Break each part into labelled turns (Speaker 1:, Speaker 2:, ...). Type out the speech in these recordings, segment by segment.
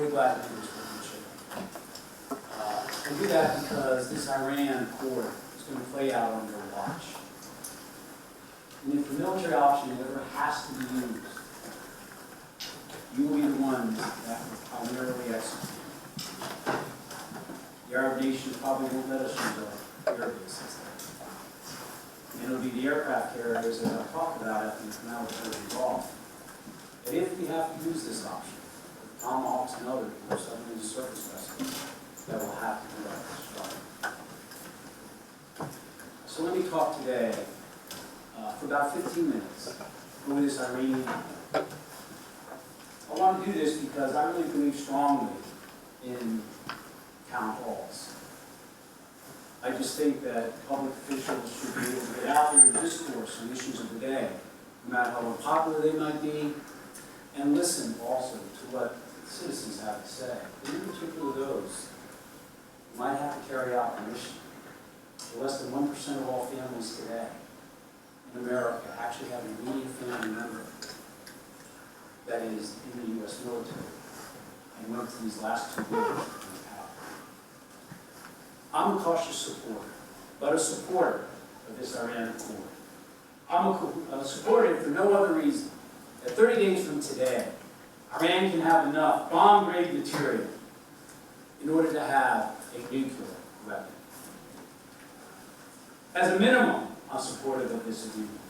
Speaker 1: really glad to do this with you. I do that because this Iran Accord is going to play out on your watch. And if the military option ever has to be used, you will be the ones that will primarily execute. The Arab nations probably won't let us use our air bases there. And it'll be the aircraft carriers that I'll talk about after we come out with the Gulf. But if we have to use this option, Tomahawks and others, or submarine surface vessels, that will have to do that strike. So let me talk today for about 15 minutes over this Iranian. I want to do this because I really believe strongly in town halls. I just think that public officials should be able to get out there and discourse on issues of the day, no matter how unpopular they might be, and listen also to what citizens have to say, in particular those who might have to carry out the mission. Less than 1% of all families today in America actually have an immediate family member that is in the U.S. military and went through these last 2 years in power. I'm a cautious supporter, but a supporter of this Iran Accord. I'm a supporter for no other reason that 30 days from today, Iran can have enough bomb-grade material in order to have a nuclear weapon. As a minimum, I'm supportive of this agreement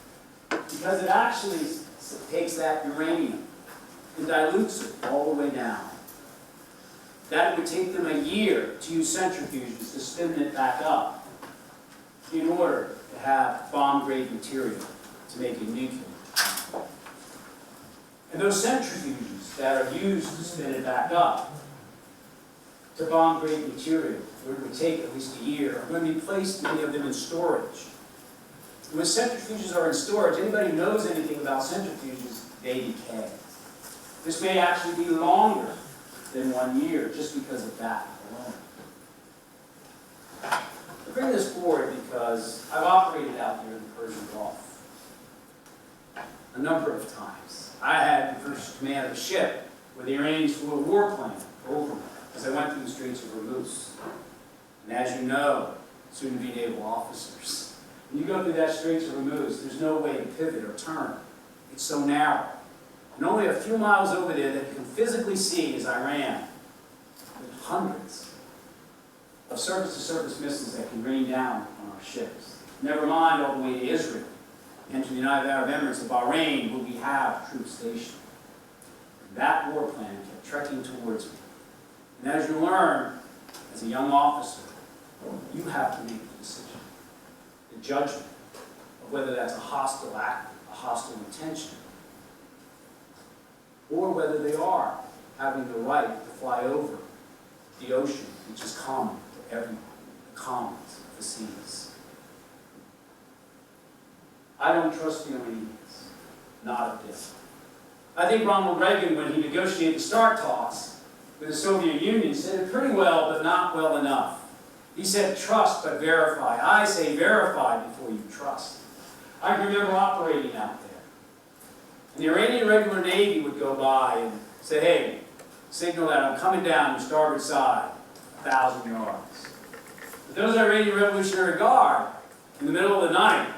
Speaker 1: because it actually takes that uranium and dilutes it all the way down. That would take them a year to use centrifuges to spin it back up in order to have bomb-grade material to make a nuclear. And those centrifuges that are used to spin it back up to bomb-grade material, where it would take at least a year, are going to be placed, many of them, in storage. And when centrifuges are in storage, anybody who knows anything about centrifuges, they decay. This may actually be longer than 1 year, just because of that alone. I bring this forward because I've operated out here in the Persian Gulf a number of times. I had the first command of a ship where the Iranians flew a warplane over me as I went through the Straits of Hormuz. And as you know, soon to be naval officers, when you go through that Straits of Hormuz, there's no way to pivot or turn. It's so narrow. And only a few miles over there that you can physically see is Iran, with hundreds of surface-to-surface missiles that can rain down on our ships. Never mind all the way to Israel and to the United Arab Emirates of Bahrain, where we have troops stationed. And that warplane kept trekking towards me. And as you learn, as a young officer, you have to make the decision, the judgment of whether that's a hostile act, a hostile intention, or whether they are having the right to fly over the ocean, which is common to everyone, the commons of the seas. I don't trust the Iranians, not a bit. I think Ronald Reagan, when he negotiated the START talks with the Soviet Union, said it pretty well, but not well enough. He said, trust but verify. I say verify before you trust. I can remember operating out there. And the Iranian regular Navy would go by and say, hey, signal that I'm coming down your starboard side, 1,000 yards. But those Iranian Revolutionary Guard, in the middle of the night,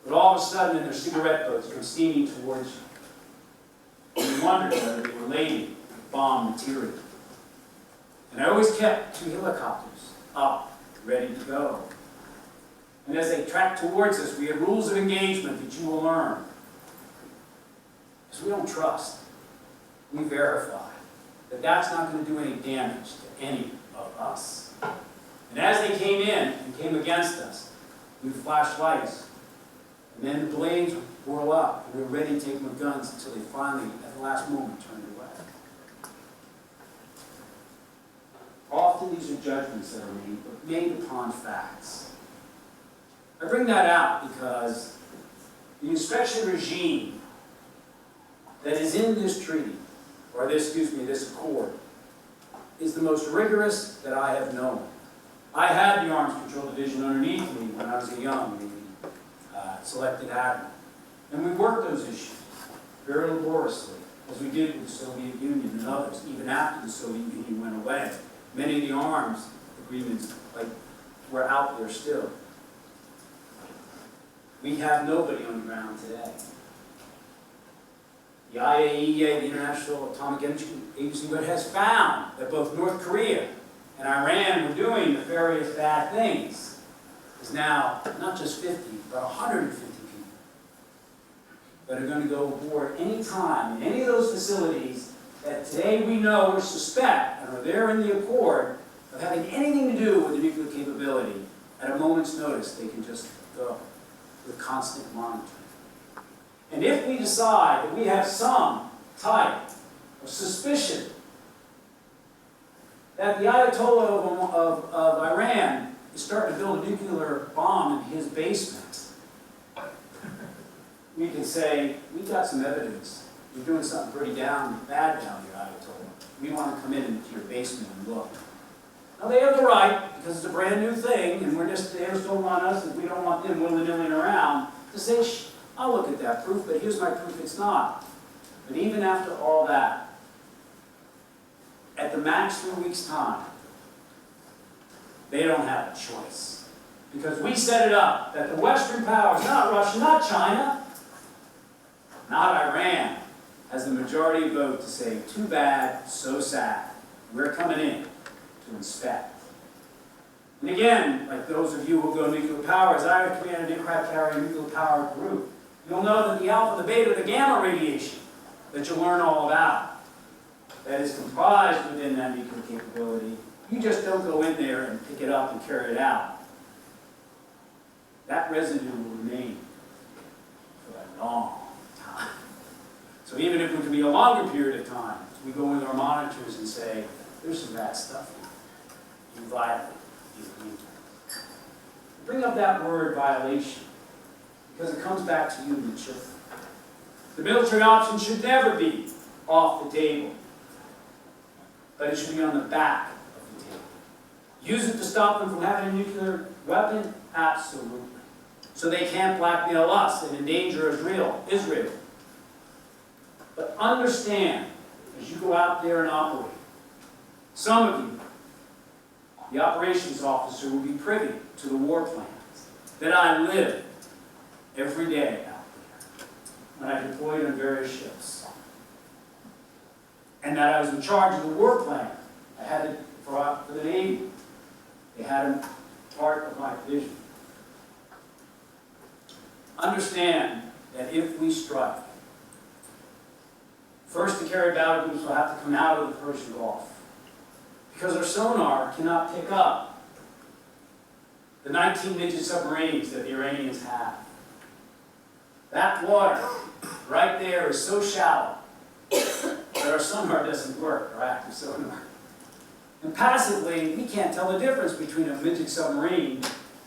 Speaker 1: would all of a sudden in their cigarette boats come steaming towards you. And you wondered whether they were laden with bomb material. And I always kept 2 helicopters up, ready to go. And as they tracked towards us, we had rules of engagement that you will learn. Because we don't trust. We verify that that's not going to do any damage to any of us. And as they came in and came against us, we flashed lights. And then the blades would whirl up, and we were ready to take them with guns until they finally, at the last moment, turned away. Often these are judgments that are made, but made upon facts. I bring that out because the inspection regime that is in this treaty, or this accord, is the most rigorous that I have known. I had the Arms Control Division underneath me when I was a young Navy selected admiral. And we worked those issues very laboriously as we did with the Soviet Union and others, even after the Soviet Union went away. Many of the arms agreements were out there still. We have nobody on the ground today. The IAEA, the International Atomic Energy Agency, has found that both North Korea and Iran were doing nefarious bad things. Is now not just 50, but 150 people that are going to go aboard any time in any of those facilities that today we know or suspect and are there in the accord of having anything to do with the nuclear capability. At a moment's notice, they can just go with constant monitoring. And if we decide that we have some type of suspicion that the Ayatollah of Iran is starting to build a nuclear bomb in his basement, we can say, we've got some evidence. You're doing something pretty bad down here, Ayatollah. We want to come into your basement and look. Now they have the right, because it's a brand new thing, and they just don't want us, if we don't want them willy-nilly around, to say, shh, I'll look at that proof, but here's my proof it's not. But even after all that, at the max 3 weeks' time, they don't have a choice. Because we set it up that the Western powers, not Russia, not China, not Iran, has the majority vote to say, too bad, so sad. We're coming in to inspect. And again, like those of you who go nuclear power, as I command an aircraft carrier nuclear power group, you'll know that the alpha, the beta, the gamma radiation that you'll learn all about, that is comprised within that nuclear capability, you just don't go in there and pick it up and carry it out. That residue will remain for a long time. So even if it could be a longer period of time, we go with our monitors and say, there's some bad stuff here. You violate these agreements. Bring up that word violation, because it comes back to you and the children. The military option should never be off the table, but it should be on the back of the table. Use it to stop them from having a nuclear weapon? Absolutely. So they can't blackmail us and endanger Israel. But understand, as you go out there and operate, some of you, the operations officer, will be privy to the war plans that I live every day out there when I deployed on various ships. And that I was in charge of the war plan. I had it for the Navy. They had it part of my vision. Understand that if we strike, first the carrier battle groups will have to come out of the Persian Gulf, because our sonar cannot pick up the 19 midget submarines that the Iranians have. That water right there is so shallow that our sonar doesn't work, our active sonar. And passively, we can't tell the difference between a midget submarine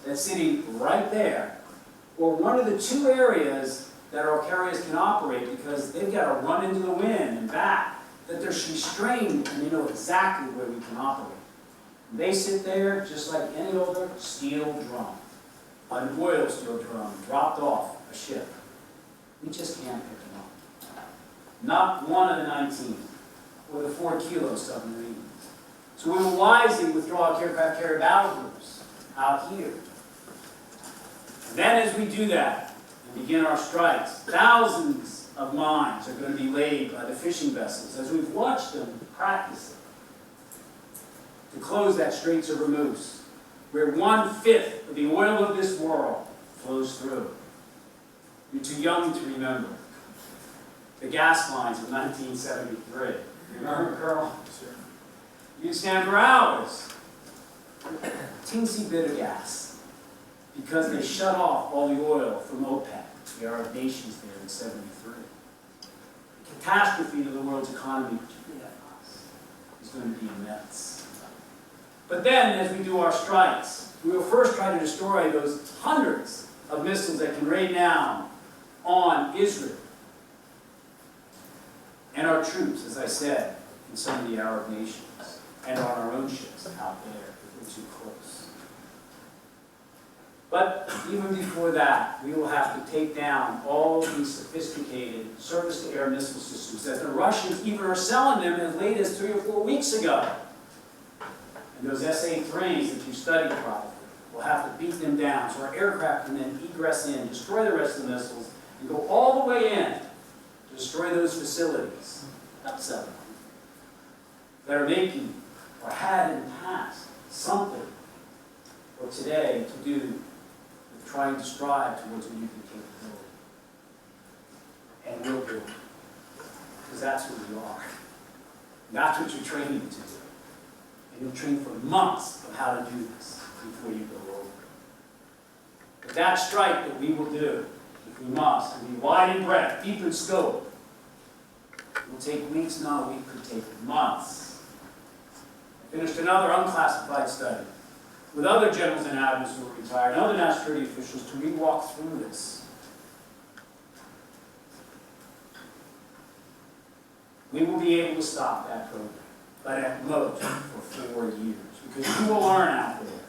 Speaker 1: that's sitting right there or one of the two areas that our carriers can operate, because they've got to run into the wind and back, that they're restrained and they know exactly where we can operate. And they sit there just like any other steel drum, an oil steel drum dropped off a ship. We just can't pick them up. Not one of the 19 or the 4-kilo submarines. So we will wisely withdraw aircraft carrier battle groups out here. And then as we do that and begin our strikes, thousands of mines are going to be laid by the fishing vessels as we've watched them practice to close that Straits of Hormuz, where 1/5 of the oil of this world flows through. You're too young to remember the gas lines of 1973. You remember, Carl? Sure. You stand for hours. Teensy bit of gas, because they shut off all the oil from OPEC, the Arab nations there in 73. The catastrophe to the world's economy, particularly us, is going to be immense. But then, as we do our strikes, we will first try to destroy those hundreds of missiles that can rain down on Israel and our troops, as I said, in some of the Arab nations, and on our own ships out there if we're too close. But even before that, we will have to take down all these sophisticated surface-to-air missile systems that the Russians even are selling them as late as 3 or 4 weeks ago. And those SA-3s that you studied probably will have to beat them down so our aircraft can then egress in, destroy the rest of the missiles, and go all the way in to destroy those facilities, up 7, that are making, or had in the past, something for today to do with trying to strive towards a nuclear capability. And we'll do it. Because that's who we are. That's what you're training to do. And you'll train for months on how to do this before you go over. But that strike that we will do, if we must, will be wide in breadth, deep in scope. It will take weeks, not a week, could take months. I finished another unclassified study with other generals and admirals who were retired and other national security officials to re-walk through this. We will be able to stop that program, but at most for 4 years. Because you will learn out there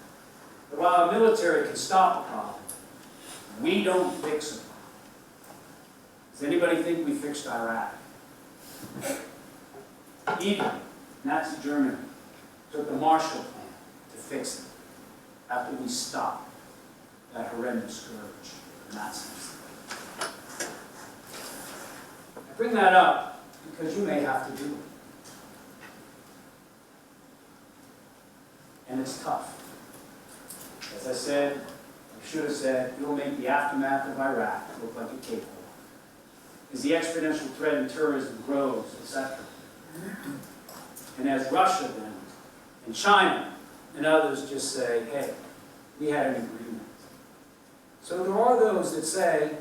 Speaker 1: that while the military can stop a problem, we don't fix it. Does anybody think we fixed Iraq? Even Nazi Germany took the Marshall Plan to fix it after we stopped that horrendous scourge of Nazis. I bring that up because you may have to do it. And it's tough. As I said, I should have said, you'll make the aftermath of Iraq look like a cakewalk. As the exponential threat in terrorism grows, etc. And as Russia then, and China, and others just say, hey, we had an agreement. So there are those that say,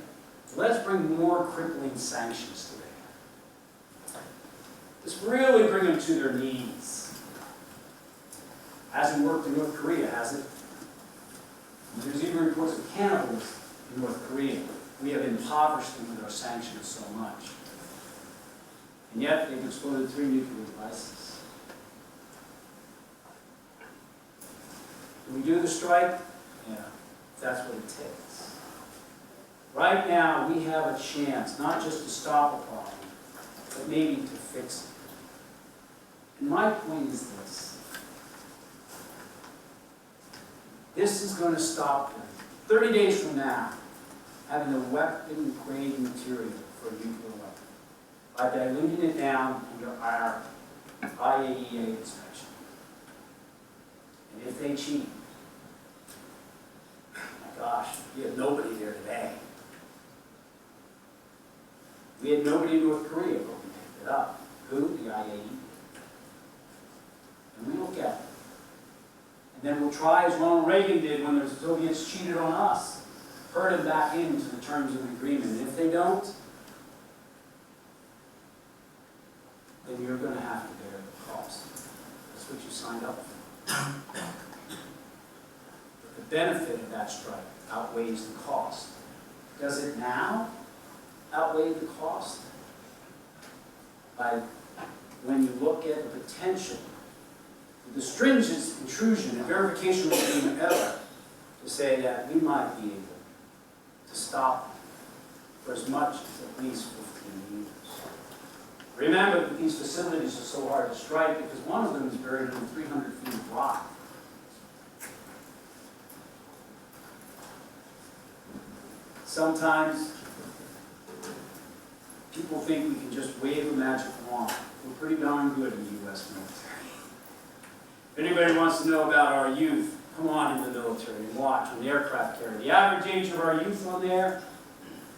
Speaker 1: let's bring more crippling sanctions to bear. Let's really bring them to their knees. Hasn't worked in North Korea, has it? There's even reports of cannibals in North Korea. We have impoverished them with our sanctions so much. And yet, they've exploded 3 nuclear devices. Do we do the strike? Yeah, that's what it takes. Right now, we have a chance, not just to stop a problem, but maybe to fix it. And my point is this. This is going to stop them, 30 days from now, having a weapon-grade material for a nuclear weapon by diluting it down under our IAEA inspection. And if they cheat, my gosh, we have nobody there today. We had nobody in North Korea, but we picked it up. Who? The IAEA. And we look at it. And then we'll try, as Ronald Reagan did when the Soviets cheated on us, herd them back into the terms of the agreement. And if they don't, then you're going to have to bear the cost. That's what you signed up for. But the benefit of that strike outweighs the cost. Does it now outweigh the cost? By when you look at the potential, the stringent intrusion and verification regime ever, to say that we might be able to stop for as much as at least 15 years. Remember that these facilities are so hard to strike because one of them is buried in 300 feet of rock. Sometimes people think we can just wave a magic wand. We're pretty darn good in the U.S. military. If anybody wants to know about our youth, come on in the military and watch on the aircraft carrier. The average age of our youth on there,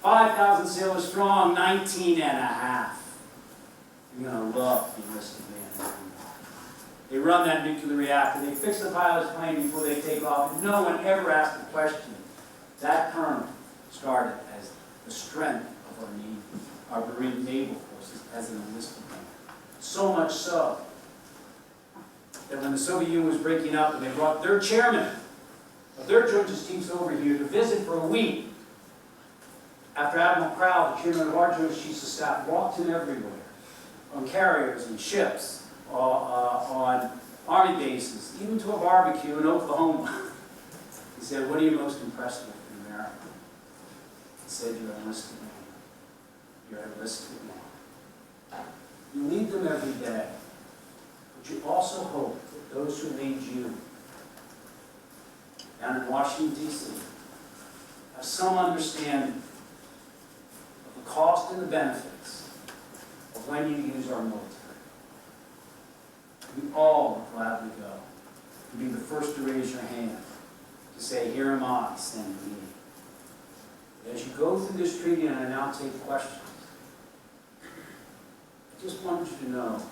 Speaker 1: 5,000 sailors strong, 19 and a half. You're going to love the enlisted man. They run that nuclear reactor. They fix the pilot's plane before they take off. And no one ever asked the question. That colonel started as the strength of our Navy, our Marine Naval Forces, as an enlisted man. So much so that when the Soviet Union was breaking up and they brought their chairman of their Joint Chiefs over here to visit for a week, after Admiral Crowell, the chairman of our Joint Chiefs of Staff, walked him everywhere, on carriers and ships, on army bases, even to a barbecue in Oklahoma. He said, "What are you most impressed with in America?" He said, "You're enlisted men. You're enlisted men. You lead them every day, but you also hope that those who lead you down in Washington, D.C. have some understanding of the cost and the benefits of when you use our military. We all would gladly go and be the first to raise your hand to say, 'Here am I, send me.' As you go through this treaty, and I now take questions, I just wanted you to know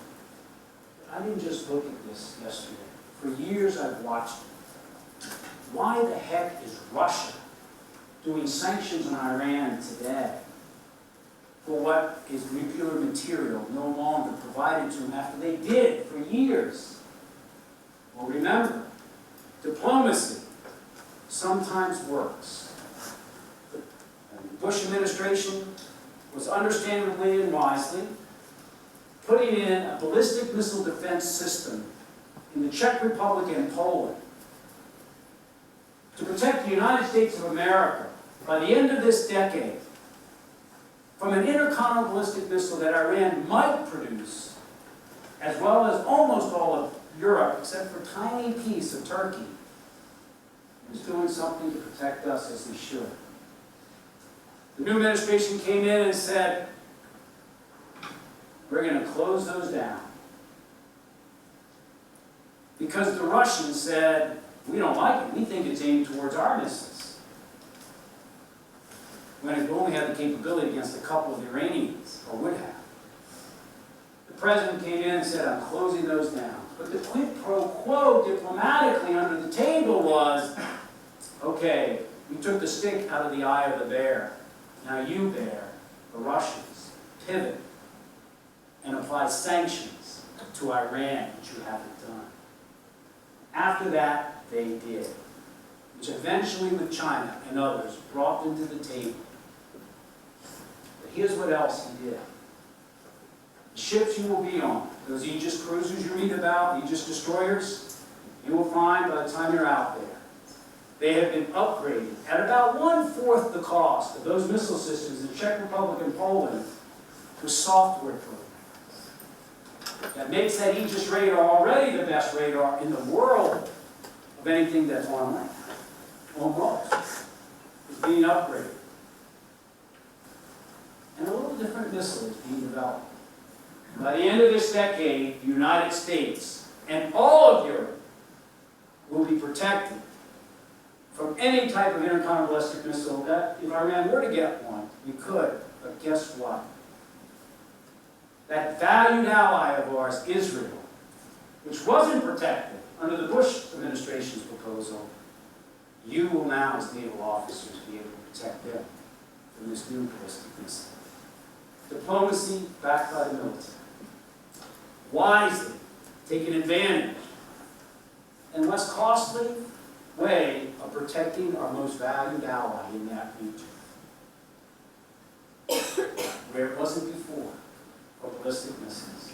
Speaker 1: that I didn't just look at this yesterday. For years I've watched it. Why the heck is Russia doing sanctions on Iran today for what is nuclear material no longer provided to them after they did for years? Well, remember, diplomacy sometimes works. And the Bush administration was understandably and wisely putting in a ballistic missile defense system in the Czech Republic and Poland to protect the United States of America by the end of this decade from an intercontinental ballistic missile that Iran might produce, as well as almost all of Europe, except for a tiny piece of Turkey. Is doing something to protect us as they should. The new administration came in and said, "We're going to close those down." Because the Russians said, "We don't like it. We think it's aimed towards our missiles." When it only had the capability against a couple of the Iranians, or would have. The president came in and said, "I'm closing those down." But the quid pro quo diplomatically under the table was, "Okay, we took the stick out of the eye of the bear. Now you, bear, the Russians, pivot and apply sanctions to Iran, which you haven't done." After that, they did, which eventually with China and others brought them to the table. But here's what else he did. The ships you will be on, those Aegis cruisers you read about, Aegis destroyers, you will find by the time you're out there, they have been upgraded at about 1/4 the cost of those missile systems in the Czech Republic and Poland with software programs. That makes that Aegis radar already the best radar in the world of anything that's on land. Almost. It's being upgraded. And a little different missile is being developed. By the end of this decade, the United States and all of Europe will be protected from any type of intercontinental ballistic missile that, if Iran were to get one, we could. But guess what? That valued ally of ours, Israel, which wasn't protected under the Bush administration's proposal, you will now, as naval officers, be able to protect them from this new ballistic missile. Diplomacy backed by the military. Wisely taking advantage and less costly way of protecting our most valued ally in that region, where it wasn't before for ballistic missiles.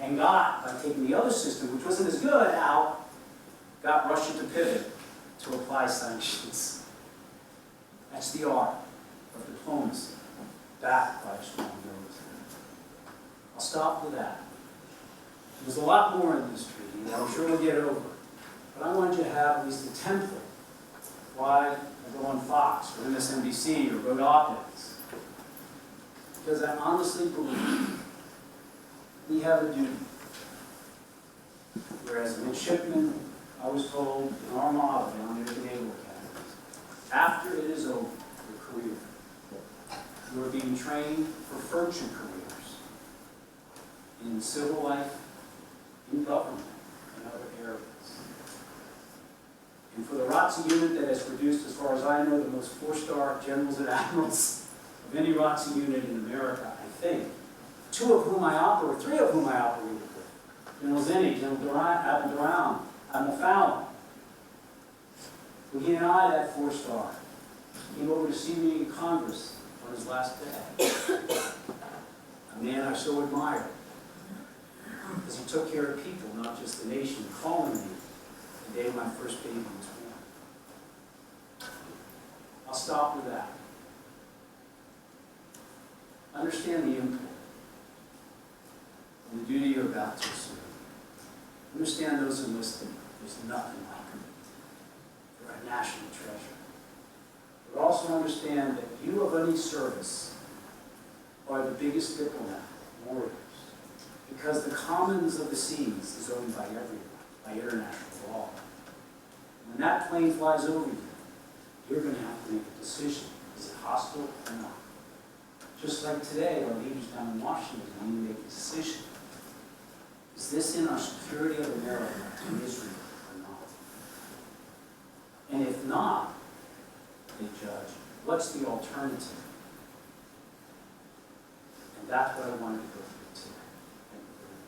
Speaker 1: And got, by taking the other system, which wasn't as good, out, got Russia to pivot to apply sanctions. That's the art of diplomacy, backed by a strong military. I'll stop with that. There's a lot more in this treaty that I'm sure we'll get over. But I wanted you to have at least a template. Why I go on Fox or MSNBC or wrote op-eds. Because I honestly believe we have a duty. Whereas a midshipman, I was told in our model down there at the Naval Academy, after it is over, your career, you are being trained for future careers in civil life, in government, and other areas. And for the ROTC unit that has produced, as far as I know, the most 4-star generals and admirals of any ROTC unit in America, I think, 3 of whom I operated with. General Zinni, General Admiral Duran, Admiral Fallon. Well, he and I, that 4-star, came over to see me in Congress on his last day. A man I so admired. Because he took care of people, not just the nation, calling me the day my first baby was born. stop with that. Understand the import and the duty you're about to assume. Understand those enlisted. There's nothing like them. They're a national treasure. But also understand that you of any service are the biggest diplomat, warriors, because the commons of the seas is owned by everyone, by international law. When that plane flies over you, you're going to have to make a decision. Is it hostile or not? Just like today, our leaders down in Washington need to make a decision. Is this in our security of America and Israel or not? And if not, they judge, what's the alternative? And that's what I wanted to go through today.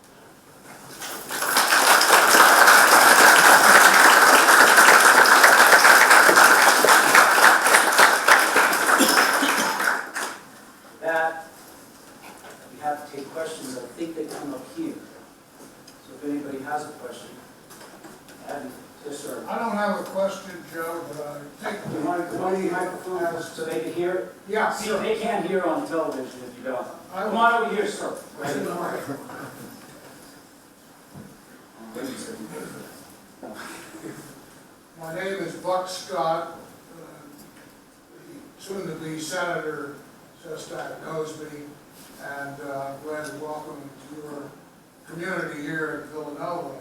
Speaker 1: That, we have to take questions. I think they come up here. So if anybody has a question, yes, sir.
Speaker 2: I don't have a question, Joe, but I think
Speaker 1: You want to come on the microphone so they can hear it?
Speaker 2: yeah,
Speaker 1: See,
Speaker 2: sure.
Speaker 1: they can't hear on television if you don't.
Speaker 2: I
Speaker 1: Come
Speaker 2: will-
Speaker 1: on over here, sir. Right.
Speaker 2: My name is Buck Scott. Soon-to-be Senator Sestak knows me, and glad to welcome him to your community here in Villanova.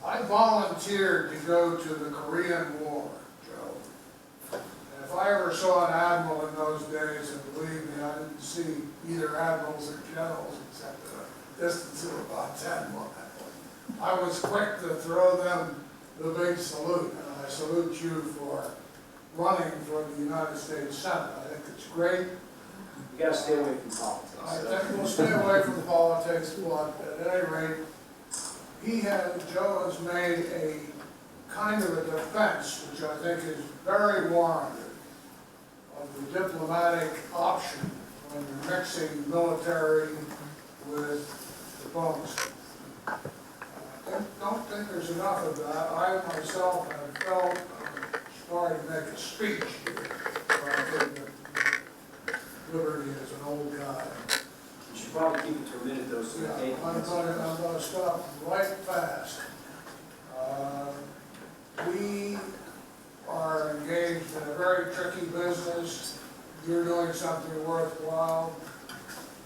Speaker 2: I volunteered to go to the Korean War, Joe. And if I ever saw an admiral in those days, and believe me, I didn't see either admirals or generals except at a distance of about 10 miles. I was quick to throw them the big salute, and I salute you for running for the United States Senate. I think it's great.
Speaker 1: You gotta stay away from politics.
Speaker 2: I think we'll stay away from politics, but at any rate, Joe has made a kind of a defense, which I think is very warranted, of the diplomatic option when you're mixing military with diplomacy. I don't think there's enough of that. I myself have felt, sorry to make a speech here, but I think that Liberty is an old guy.
Speaker 1: You should probably keep it to a minute though, so
Speaker 2: Yeah,
Speaker 1: that they
Speaker 2: I'm gonna stop right fast. We are engaged in a very tricky business. You're doing something worthwhile.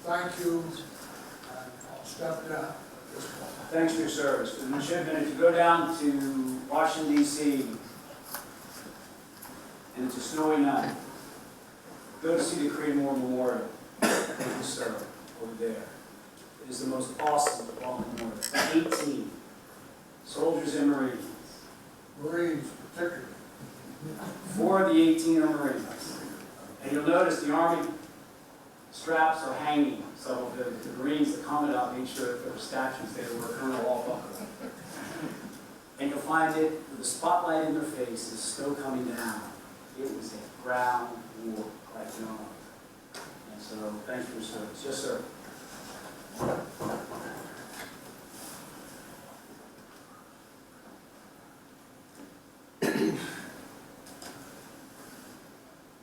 Speaker 2: Thank you, and I'll step down at this point.
Speaker 1: Thanks for your service. And it should have been, if you go down to Washington DC, and it's a snowy night, go to see the Korean War Memorial. Thank you, sir, over there. It is the most awesome memorial. 18 soldiers and Marines.
Speaker 2: Marines particularly.
Speaker 1: 4 of the 18 are Marines. And you'll notice the Army straps are hanging. So the Marines, the Commandant, made sure that there were statues there where Colonel Walbuckle. And you'll find it with the spotlight in their faces, snow coming down. It was a ground war like no other. And so, thanks for your service. Yes, sir.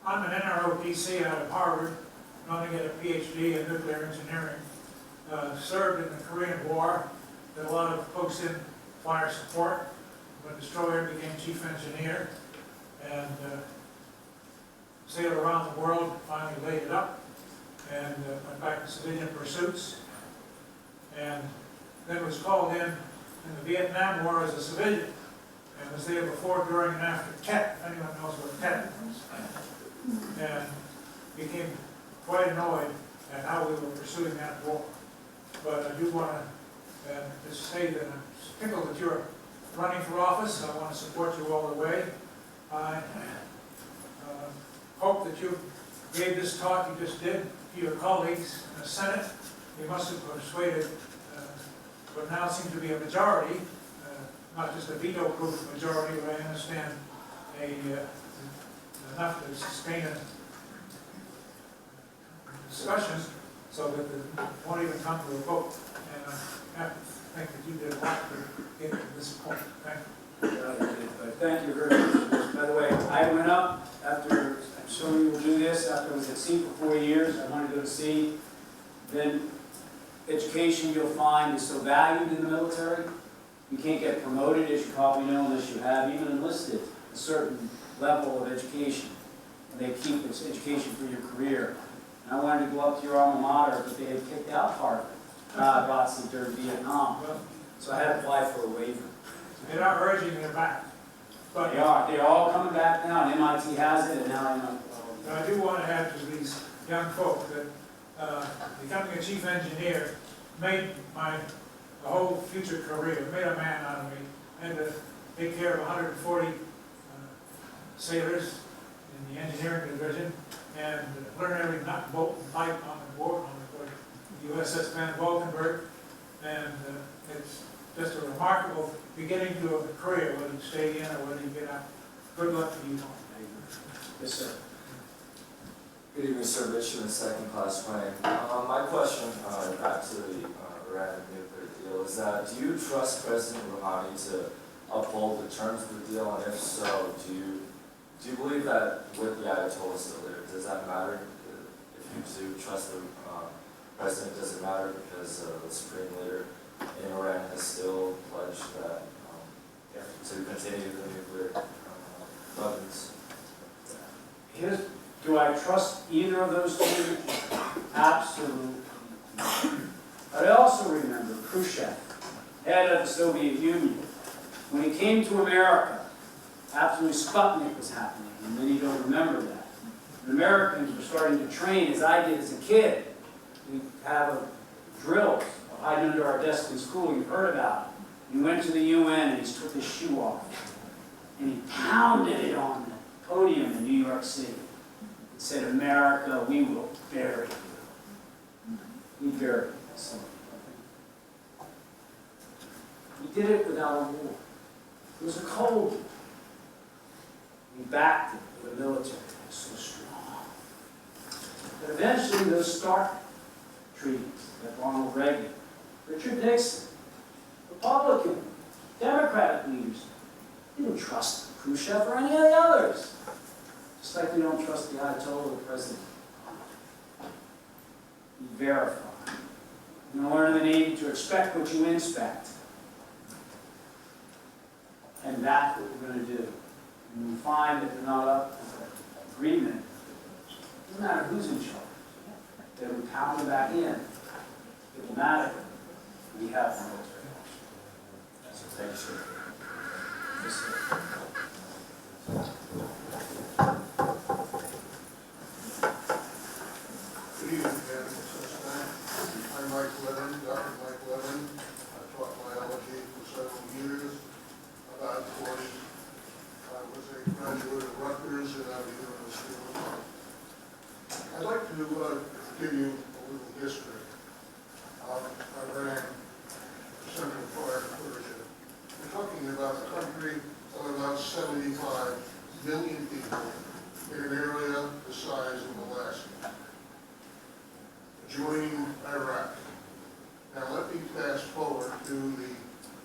Speaker 3: I'm an NROTC out of Harvard, going to get a PhD in nuclear engineering. Served in the Korean War, did a lot of close-in fire support. When destroyer, became chief engineer, and sailed around the world, finally laid it up, and went back to civilian pursuits. And then was called in the Vietnam War as a civilian, and was there before, during, and after Tet, if anyone knows what Tet was. And became quite annoyed at how we were pursuing that war. But I do want to just say that I'm tickled that you're running for office. I want to support you all the way. I hope that you gave this talk you just did to your colleagues in the Senate. You must have persuaded what now seems to be a majority, not just a veto-proof majority, but I understand enough to sustain a discussion so that it won't even come to a vote. And I have to think that you did a lot to get to this point. Thank you.
Speaker 1: But thank you very much. By the way, I went up after, I'm sure you will do this, after I was at sea for 4 years, I wanted to go to sea. Then education you'll find is so valued in the military. You can't get promoted, as you probably know, unless you have even enlisted a certain level of education. And they keep this education for your career. And I wanted to go up to your alma mater, but they had kicked out part of it. ROTC during Vietnam.
Speaker 3: Well,
Speaker 1: So I had to apply for a waiver.
Speaker 3: they're not urging them back. But
Speaker 1: They're all coming back now, and MIT has it, and now I know.
Speaker 3: but I do want to add to these young folk that becoming a chief engineer made the whole future career, made a man out of me. I had to take care of 140 sailors in the engineering division and learn every nut and bolt and pipe on the board, on the USS Van Valkenburg. And it's just a remarkable beginning to a career, whether you stay in or whether you get out. Good luck to you all.
Speaker 1: Yes, sir.
Speaker 4: Good evening, sir. Richard, second class plane. My question, back to the Iran nuclear deal, is that do you trust President Rouhani to uphold the terms of the deal? And if so, do you believe that with the Ayatollah still there, does that matter? If you do trust the president, does it matter because the supreme leader in Iran has still pledged that to continue the nuclear weapons?
Speaker 1: Do I trust either of those two? Absolutely. But I also remember Khrushchev, head of the Soviet Union. When he came to America, absolutely Sputnik was happening, and many don't remember that. The Americans were starting to train, as I did as a kid. We have drills hiding under our desk in school, you've heard about it. He went to the UN and he took his shoe off, and he pounded it on the podium in New York City. He said, "America, we will bury you." We buried you. So, we did it without a war. It was a cold war. We backed it with the military. It was so strong. But eventually those START treaties, like Ronald Reagan, Richard Nixon, Republican, Democratic leaders, they didn't trust Khrushchev or any of the others. Just like we don't trust the Ayatollah or the president. You verify. You learn in the Navy to expect what you inspect. And that's what we're going to do. When we find that we're not up to the agreement, it doesn't matter who's in charge. Then we pound them back in. Diplomatically, we have the military option. That's what they should. Yes, sir.
Speaker 2: Good evening, again, I'm Mike Levin, Dr. Mike Levin. I taught biology for several years. About 40. I was a graduate of Rutgers and out of the University of Vermont. I'd like to give you a little history of Iran, Central Part of Persia. We're talking about a country of about 75 million people in an area the size of Alaska, joining Iraq. Now let me fast forward to the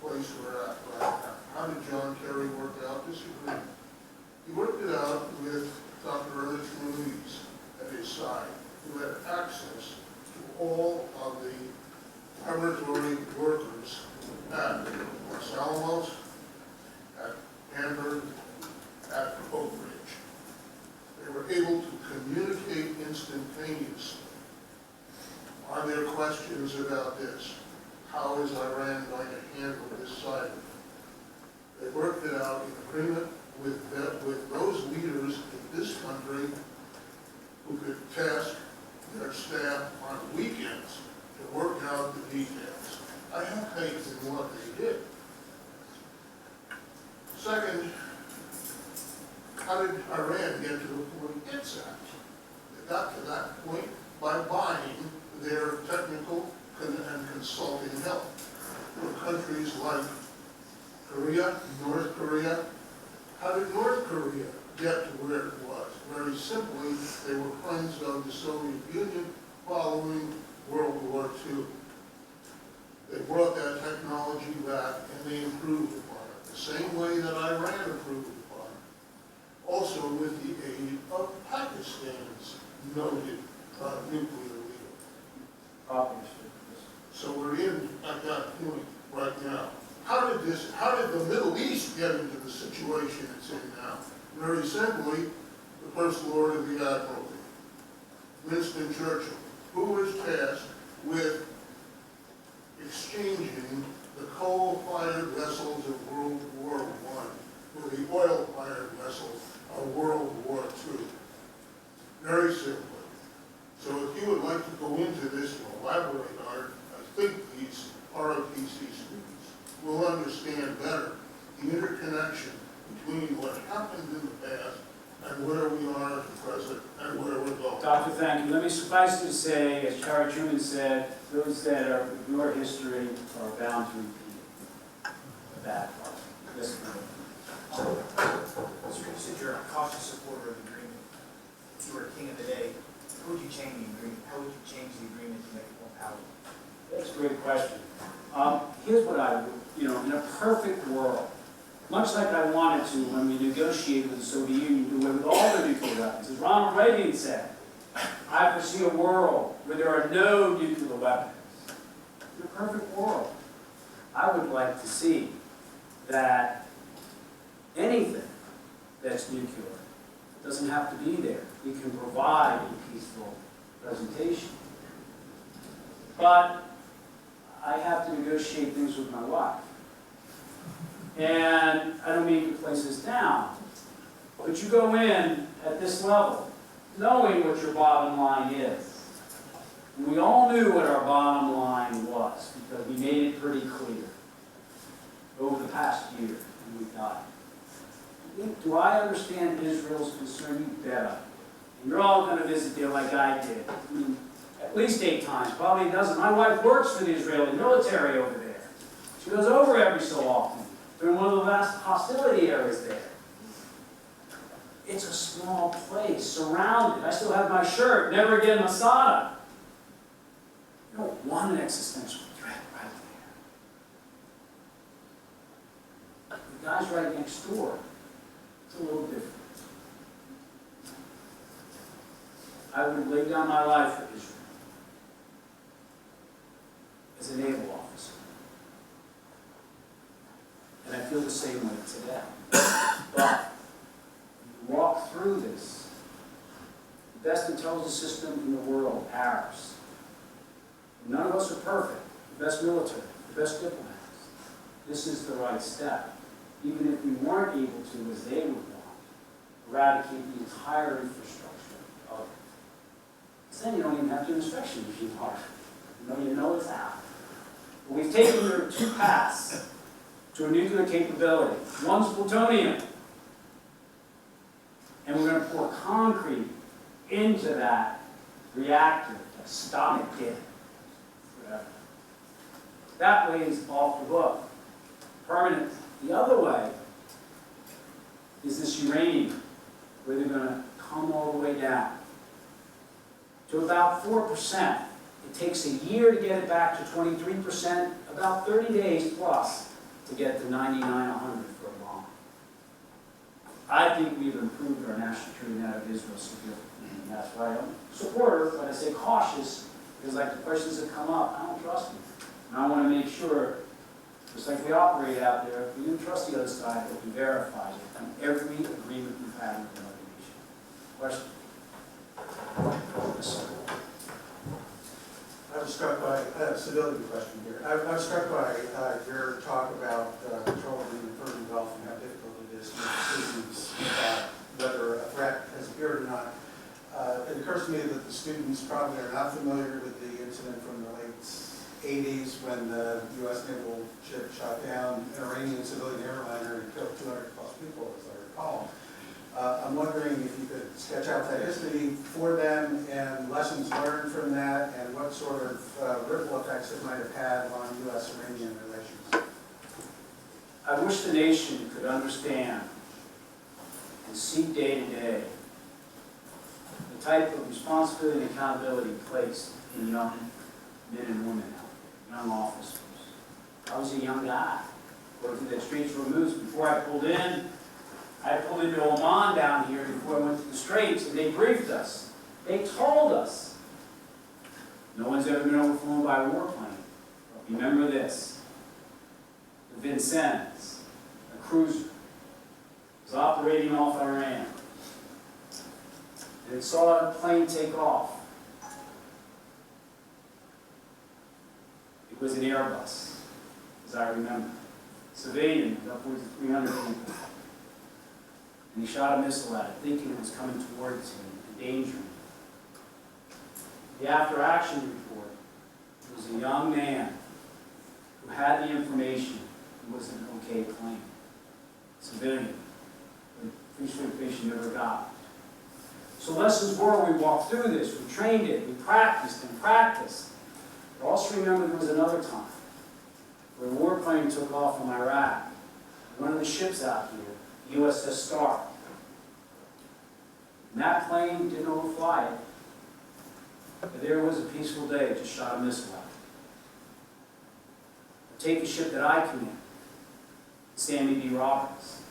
Speaker 2: place we're at right now. How did John Kerry work out this agreement? He worked it out with Dr. Ernest Moniz at his side, who had access to all of the laboratory workers at Los Alamos, at Hamburg, at Oak Ridge. They were able to communicate instantaneously. Are there questions about this? How is Iran going to handle this side of it? They worked it out in agreement with those leaders in this country who could task their staff on weekends to work out the details. I have faith in what they did. Second, how did Iran get to the point it's at? They got to that point by buying their technical and consulting help from countries like Korea, North Korea. How did North Korea get to where it was? Very simply, they were friends of the Soviet Union following World War II. They brought that technology back and they improved upon it. The
Speaker 5: same way that Iran approved upon, also with the aid of Pakistan's noted nuclear leader.
Speaker 1: Obviously.
Speaker 5: So we're in at that point right now. How did the Middle East get into the situation it's in now? Very simply, the First Lord of the Admiralty, Winston Churchill, who was tasked with exchanging the coal-fired vessels of World War I for the oil-fired vessels of World War II. Very simply. So if you would like to go into this and elaborate, Art, I think these ROTC students will understand better the interconnection between what happened in the past and where we are at the present and where we're going.
Speaker 1: Doctor, thank you. Let me suffice to say, as Harry Truman said, those that are ignore history are bound to repeat it. The bad part. Yes, ma'am.
Speaker 6: You said you're a cautious supporter of the agreement. If you were king of the day, how would you change the agreement? How would you change the agreement to make it more palatable?
Speaker 1: That's a great question. Here's what I would, in a perfect world, much like I wanted to when we negotiated with the Soviet Union to do away with all the nuclear weapons. As Ronald Reagan said, I foresee a world where there are no nuclear weapons. In a perfect world, I would like to see that anything that's nuclear doesn't have to be there. We can provide a peaceful presentation. But I have to negotiate things with my wife. And I don't mean to place this down, but you go in at this level, knowing what your bottom line is. And we all knew what our bottom line was, because we made it pretty clear over the past year, and we got it. Do I understand Israel's concern? You bet I do. And you're all going to visit there like I did. I mean, at least 8 times, probably a dozen. My wife works for the Israeli military over there. She goes over every so often. They're in one of the vast hostility areas there. It's a small place, surrounded. I still have my shirt, never again Masada. You don't want an existential threat right there. The guy's right next door. It's a little different. I would lay down my life for Israel as a naval officer. And I feel the same way today. But when you walk through this, the best intelligence system in the world, ours. None of us are perfect. The best military, the best diplomats. This is the right step. Even if we weren't able to, as they would want, eradicate the entire infrastructure of it. Because then you don't even have to inspection machine hard. You know it's out. But we've taken there 2 paths to a nuclear capability. One's plutonium. And we're going to pour concrete into that reactor to stop it dead forever. That way is off the book. Permanent. The other way is this uranium, where they're going to come all the way down to about 4%. It takes a year to get it back to 23%, about 30 days plus to get to 99, 100 for a bomb. I think we've improved our national security net of Israel significantly, and that's why I'm a supporter, but I say cautious, because like the questions that come up, I don't trust them. And I want to make sure, just like we operate out there, if we didn't trust the other side, that we verify it on every agreement we've had with another nation. Question? Yes, sir.
Speaker 7: I was struck by a civility question here. I was struck by your talk about controlling the Persian Gulf and how difficult it is to make decisions about whether a threat has appeared or not. It occurs to me that the students probably are not familiar with the incident from the late 80s when the U.S. naval ship shot down an Iranian civilian airliner and killed 200 plus people, as I recall. I'm wondering if you could sketch out that history for them and lessons learned from that and what sort of ripple effects it might have had on U.S.-Iranian relations.
Speaker 1: I wish the nation could understand and see day to day the type of responsibility and accountability placed in young men and women out there, young officers. I was a young guy go through that Straits of Hormuz. Before I pulled into Oman down here before I went to the Straits, and they briefed us. They told us, no one's ever been overflown by a warplane. But remember this, the Vincennes, a cruiser, was operating off Iran. And it saw a plane take off. It was an Airbus, as I remember. Civilian, upwards of 300 people. And he shot a missile at it, thinking it was coming towards him, endangering him. The after-action report was a young man who had the information. It was an okay plane. Civilian. But official information never got. So lessons were, we walked through this, we trained it, we practiced and practiced. But also remember there was another time where a warplane took off from Iraq. One of the ships out here, USS Stark. And that plane didn't overfly it. But there was a peaceful day, it just shot a missile at it. Take the ship that I command, Sammy B. Roberts.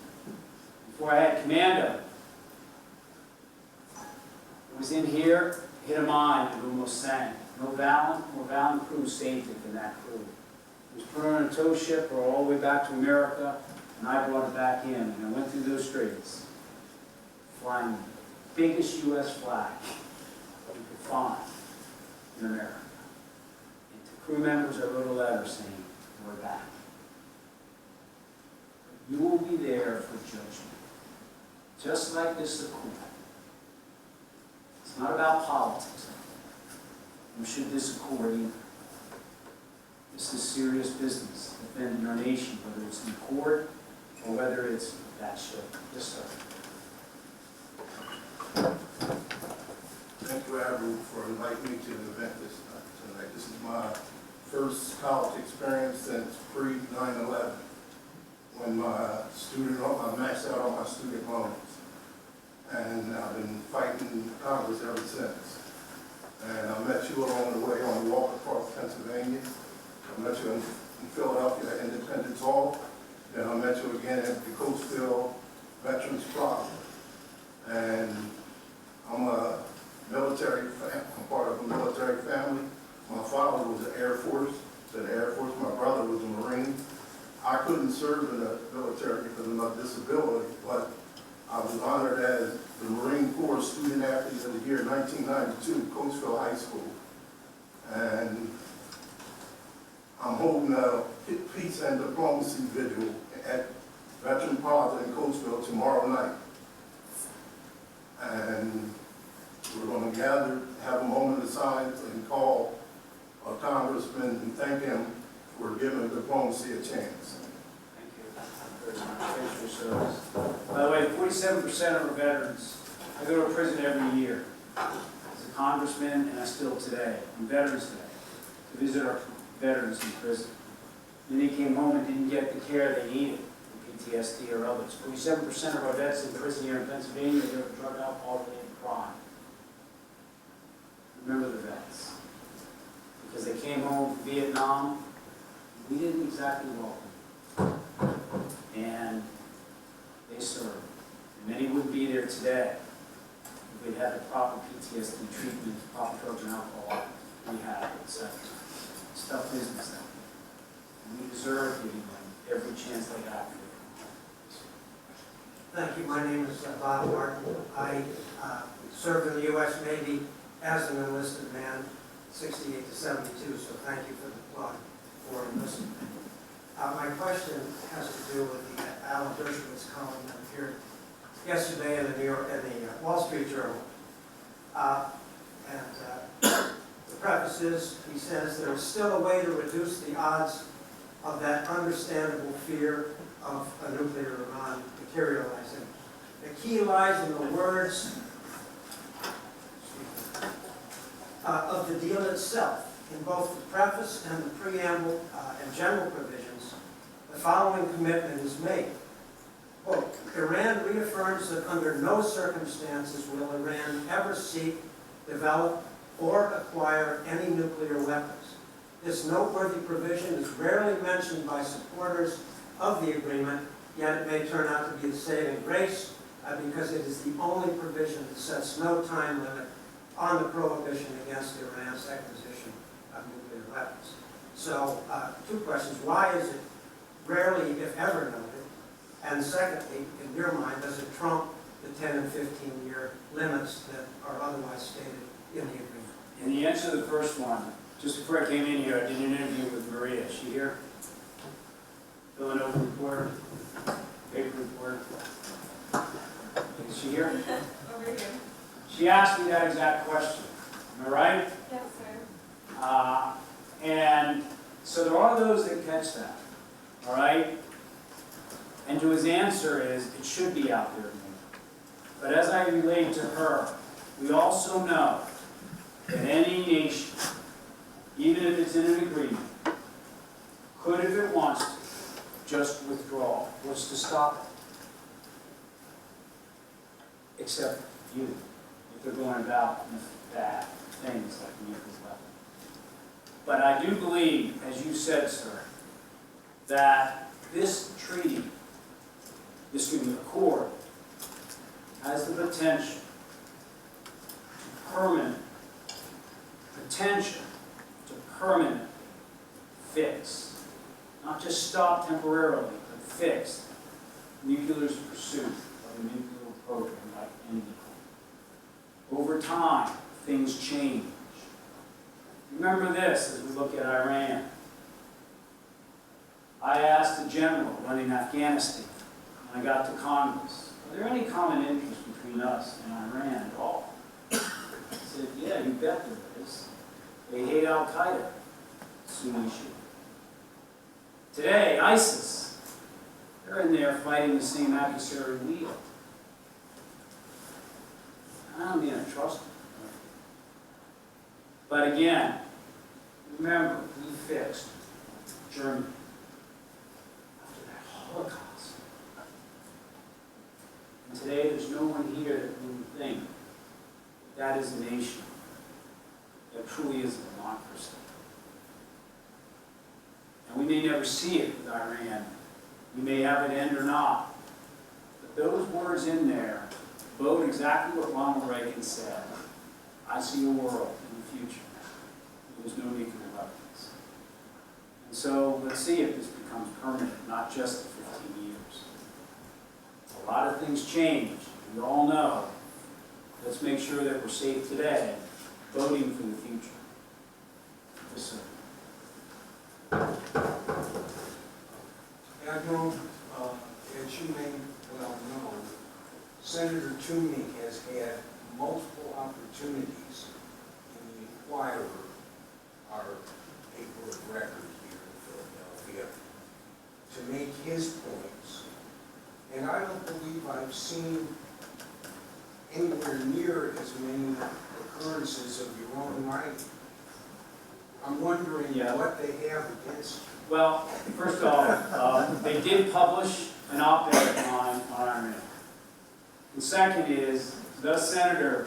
Speaker 1: Before I had command of it, it was in here, hit a mine, and almost sank. No more valiant crew saved it than that crew. It was put on a tow ship or all the way back to America, and I brought it back in, and I went through those straits, flying the biggest U.S. flag that we could find in America. And to crew members, I wrote a letter saying, we're back. You will be there for judgment. Just like this Accord. It's not about politics. Nor should this Accord either. This is serious business defending our nation, whether it's the Accord or whether it's that ship. Yes, sir.
Speaker 5: Thank you, Andrew, for inviting me to the event tonight. This is my first college experience since pre-9/11, when I maxed out on my student loans. And I've been fighting Congress ever since. And I met you along the way on the walk across Pennsylvania. I met you in Philadelphia at Independence Hall. Then I met you again at the Coatesville Veterans Plaza. And I'm a I'm part of a military family. My father was in the Air Force. My brother was a Marine. I couldn't serve in the military because of my disability, but I was honored as the Marine Corps Student Athlete of the Year 1992, Coatesville High School. And I'm holding a peace and diplomacy vigil at Veteran Plaza in Coatesville tomorrow night. And we're going to gather, have a moment of silence and call a congressman and thank him for giving diplomacy a chance.
Speaker 1: Thank you very much. Thanks for your service. By the way, 47% of our veterans, I go to a prison every year as a congressman, and I still today, on Veterans Day, to visit our veterans in prison. Many came home and didn't get the care they needed, PTSD or others. 47% of our vets in prison here in Pennsylvania, they were drug, alcohol, related crime. Remember the vets. Because they came home from Vietnam, we didn't exactly welcome them. And they served. And many wouldn't be there today if we'd had the proper PTSD treatment, proper drugs and alcohol, rehab, etc. It's tough business out there. And we deserve giving them every chance they got for it.
Speaker 8: Thank you. My name is Bob Martin. I served in the U.S. Navy as an enlisted man, 68 to 72, so thank you for the plug for enlistment. My question has to do with the Alan Dershowitz column that appeared yesterday in the Wall Street Journal. The preface is, he says, there is still a way to reduce the odds of that understandable fear of a nuclear Iran materializing. The key lies in the words of the deal itself. In both the preface and the preamble and general provisions, the following commitment is made. Quote, Iran reaffirms that under no circumstances will Iran ever seek, develop, or acquire any nuclear weapons. This noteworthy provision is rarely mentioned by supporters of the agreement, yet it may turn out to be the saving grace because it is the only provision that sets no time limit on the prohibition against Iran's acquisition of nuclear weapons. So, two questions. Why is it rarely, if ever, noted? And secondly, in your mind, does it trump the 10 and 15-year limits that are otherwise stated in the agreement?
Speaker 1: In the answer to the first one, just before I came in here, I did an interview with Maria. Is she here? Villanova reporter, paper reporter. Is she here?
Speaker 9: Over here.
Speaker 1: She asked me that exact question. Am I right?
Speaker 9: Yes, sir.
Speaker 1: And so there are those that catch that, all right? And to his answer is, it should be out there more. But as I relayed to her, we also know that any nation, even if it's in an agreement, could, if it wants to, just withdraw. What's to stop it? Except you, if they're going about bad things like nuclear weapons. But I do believe, as you said, sir, that this treaty, accord, has the potential to permanent fix, not just stop temporarily, but fix nuclear's pursuit of a nuclear program like India. Over time, things change. Remember this as we look at Iran. I asked the general running Afghanistan when I got to Congress, are there any common interests between us and Iran at all? He said, yeah, you bet there is. They hate Al-Qaeda, Sunni Shia. Today, ISIS, they're in there fighting the same adversary we are. I don't mean to trust them. But again, remember, we fixed Germany after that Holocaust. And today, there's no one here that would think that is a nation that truly is a democracy. And we may never see it with Iran. We may have it end or not. But those words in there bode exactly what Ronald Reagan said. I see a world in the future where there's no nuclear weapons. And so let's see if this becomes permanent, not just the 15 years. A lot of things change. We all know. Let's make sure that we're safe today, voting for the future. Yes, sir.
Speaker 10: Admiral, as you may well know, Senator Toomey has had multiple opportunities in the Inquirer, our paper of record here in Philadelphia, to make his points. And I don't believe I've seen anywhere near as many occurrences of your own writing. I'm wondering what they have against you.
Speaker 1: Well, first off, they did publish an op-ed of mine on Iran. The second is, the senator,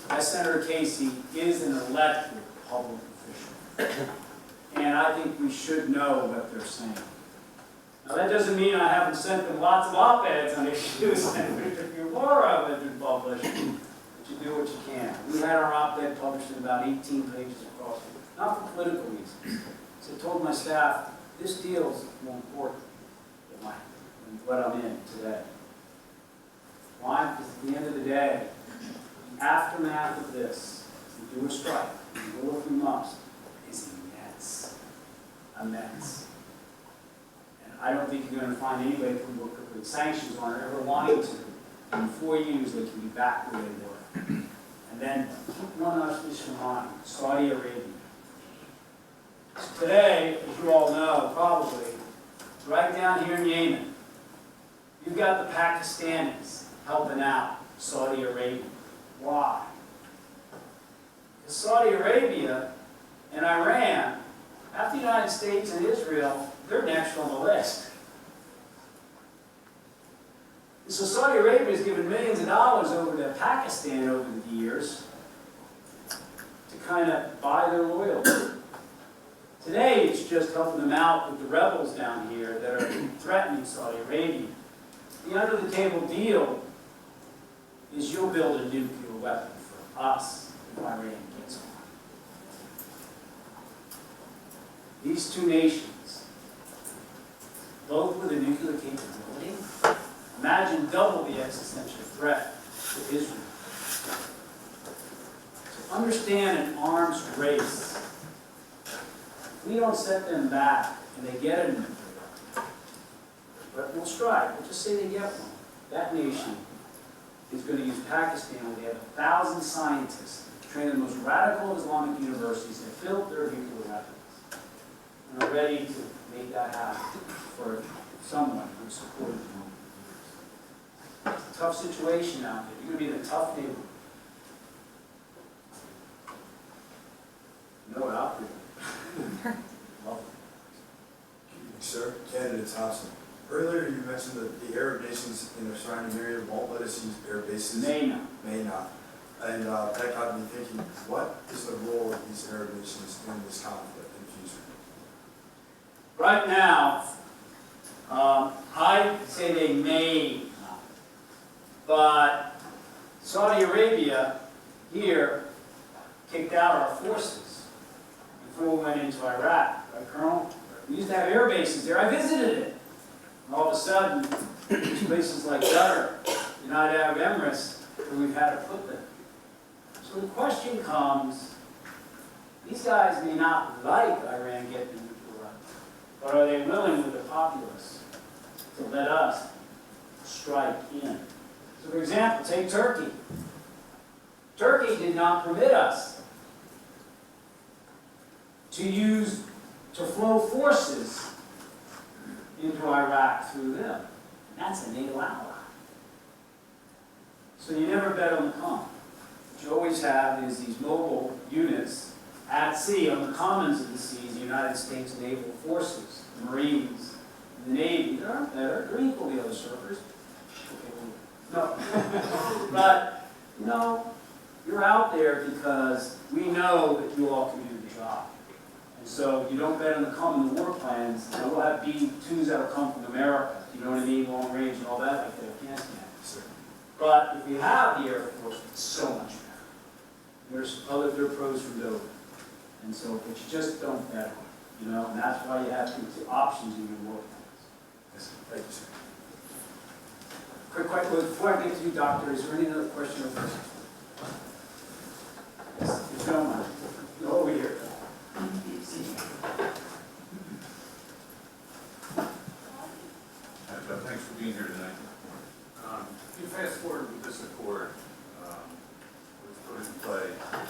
Speaker 1: as Senator Casey, is an elected public official. And I think we should know what they're saying. Now, that doesn't mean I haven't sent them lots of op-eds on issues, and there's a few more of them been published. But you do what you can. We had our op-ed published in about 18 pages across, not for political reasons. So I told my staff, this deal is more important than what I'm in today. Why? Because at the end of the day, the aftermath of this, we do a strike, we will if we must, is immense. Immense. And I don't think you're going to find anybody who will put sanctions on or ever wanting to. In 4 years, they can be back where they were. And then keep one auspicious in mind, Saudi Arabia. So today, as you all know, probably, right down here in Yemen, you've got the Pakistanis helping out Saudi Arabia. Why? Because Saudi Arabia and Iran, after the United States and Israel, they're next on the list. And so Saudi Arabia has given millions of dollars over to Pakistan over the years to kind of buy their loyalty. Today, it's just helping them out with the rebels down here that are threatening Saudi Arabia. The under-the-table deal is you'll build a nuclear weapon for us if Iran gets one. These two nations, both with a nuclear capability, imagine double the existential threat to Israel. So understand an arms race. If we don't set them back and they get a nuclear weapon, but we'll strive, we'll just say they get one. That nation is going to use Pakistan, where they have 1,000 scientists trained in the most radical of Islamic universities that built their nuclear weapons and are ready to make that happen for someone who supported them. It's a tough situation out there. You're going to be in a tough neighborhood. You know what out there. Love it.
Speaker 11: Sir, candidate Thompson. Earlier you mentioned that the Arab nations in the surrounding area won't let us use air bases.
Speaker 1: May not.
Speaker 11: May not. And that got me thinking, what is the role of these Arab nations in this conflict in the future?
Speaker 1: Right now, I say they may not. But Saudi Arabia here kicked out our forces before we went into Iraq. Right, Colonel? We used to have air bases there. I visited it. And all of a sudden, there's places like Qatar, United Arab Emirates, where we've had to put them. So the question comes, these guys may not like Iran getting a nuclear weapon, but are they willing with the populace to let us strike in? So for example, take Turkey. Turkey did not permit us to flow forces into Iraq through them. And that's a NATO ally. So you never bet on the come. What you always have is these mobile units at sea, on the commons of the seas, the United States Naval Forces, the Marines, the Navy. They aren't better. They're equal to the other surfers. No. But, you know, you're out there because we know that you all can do the job. And so you don't bet on the come in the war plans. And we'll have B-2s that will come from America. You know what I mean? Long range and all that like that. Afghanistan. But if you have the Air Force, it's so much better. There are pros from Dover. And so, but you just don't bet on it. You know, and that's why you have the options in your war plans.
Speaker 11: Yes, thank you, sir.
Speaker 1: Quick question, before I get to you, Doctor, is there any other question or question? Yes, if you don't mind. Go over here.
Speaker 12: Thanks for being here tonight. If you fast forward with this accord was put in play,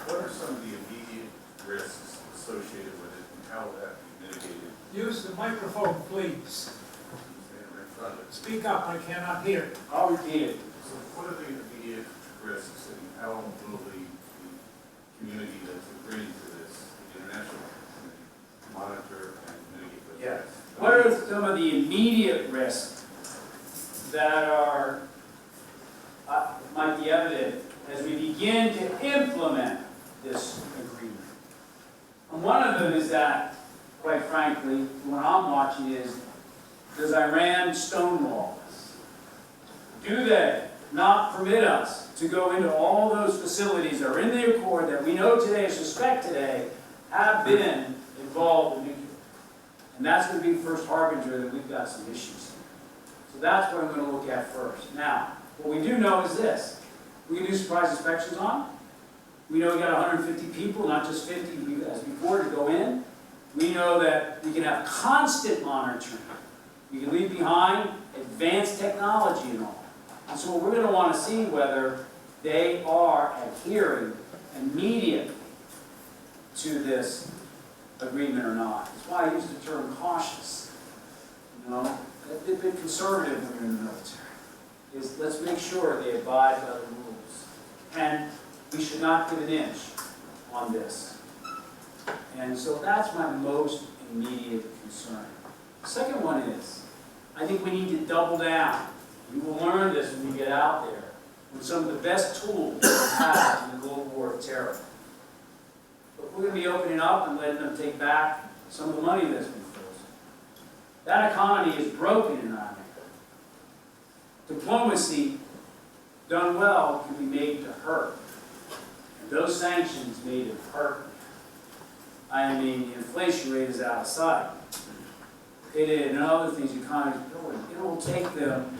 Speaker 12: what are some of the immediate risks associated with it and how will that be mitigated?
Speaker 3: Use the microphone, please.
Speaker 12: Stand right in front of it.
Speaker 3: Speak up, I cannot hear.
Speaker 1: I'll repeat it.
Speaker 12: So what are the immediate risks and how will the community that's agreeing to this, the international community, monitor and mitigate those
Speaker 1: Yeah.
Speaker 12: risks?
Speaker 1: What are some of the immediate risks that are, might be evident as we begin to implement this agreement? And one of them is that, quite frankly, what I'm watching is, does Iran stonewall us? Do they not permit us to go into all those facilities that are in the accord that we know today, suspect today, have been involved in nuclear? And that's going to be the first harbinger that we've got some issues here. So that's what I'm going to look at first. Now, what we do know is this. We can do surprise inspections on them. We know we got 150 people, not just 50 as before, to go in. We know that we can have constant monitoring. We can leave behind advanced technology and all. And so we're going to want to see whether they are adhering immediately to this agreement or not. That's why I use the term cautious. You know, they've been conservative when you're in the military. Is let's make sure they abide by the rules. And we should not give an inch on this. And so that's my most immediate concern. The second one is, I think we need to double down. We will learn this when we get out there, with some of the best tools we have in the global war of terror. But we're going to be opening up and letting them take back some of the money that's been frozen. That economy is broken in Iran. Diplomacy done well can be made to hurt. And those sanctions made it hurt. I mean, the inflation rate is out of sight. And other things the economy is doing. It will take them,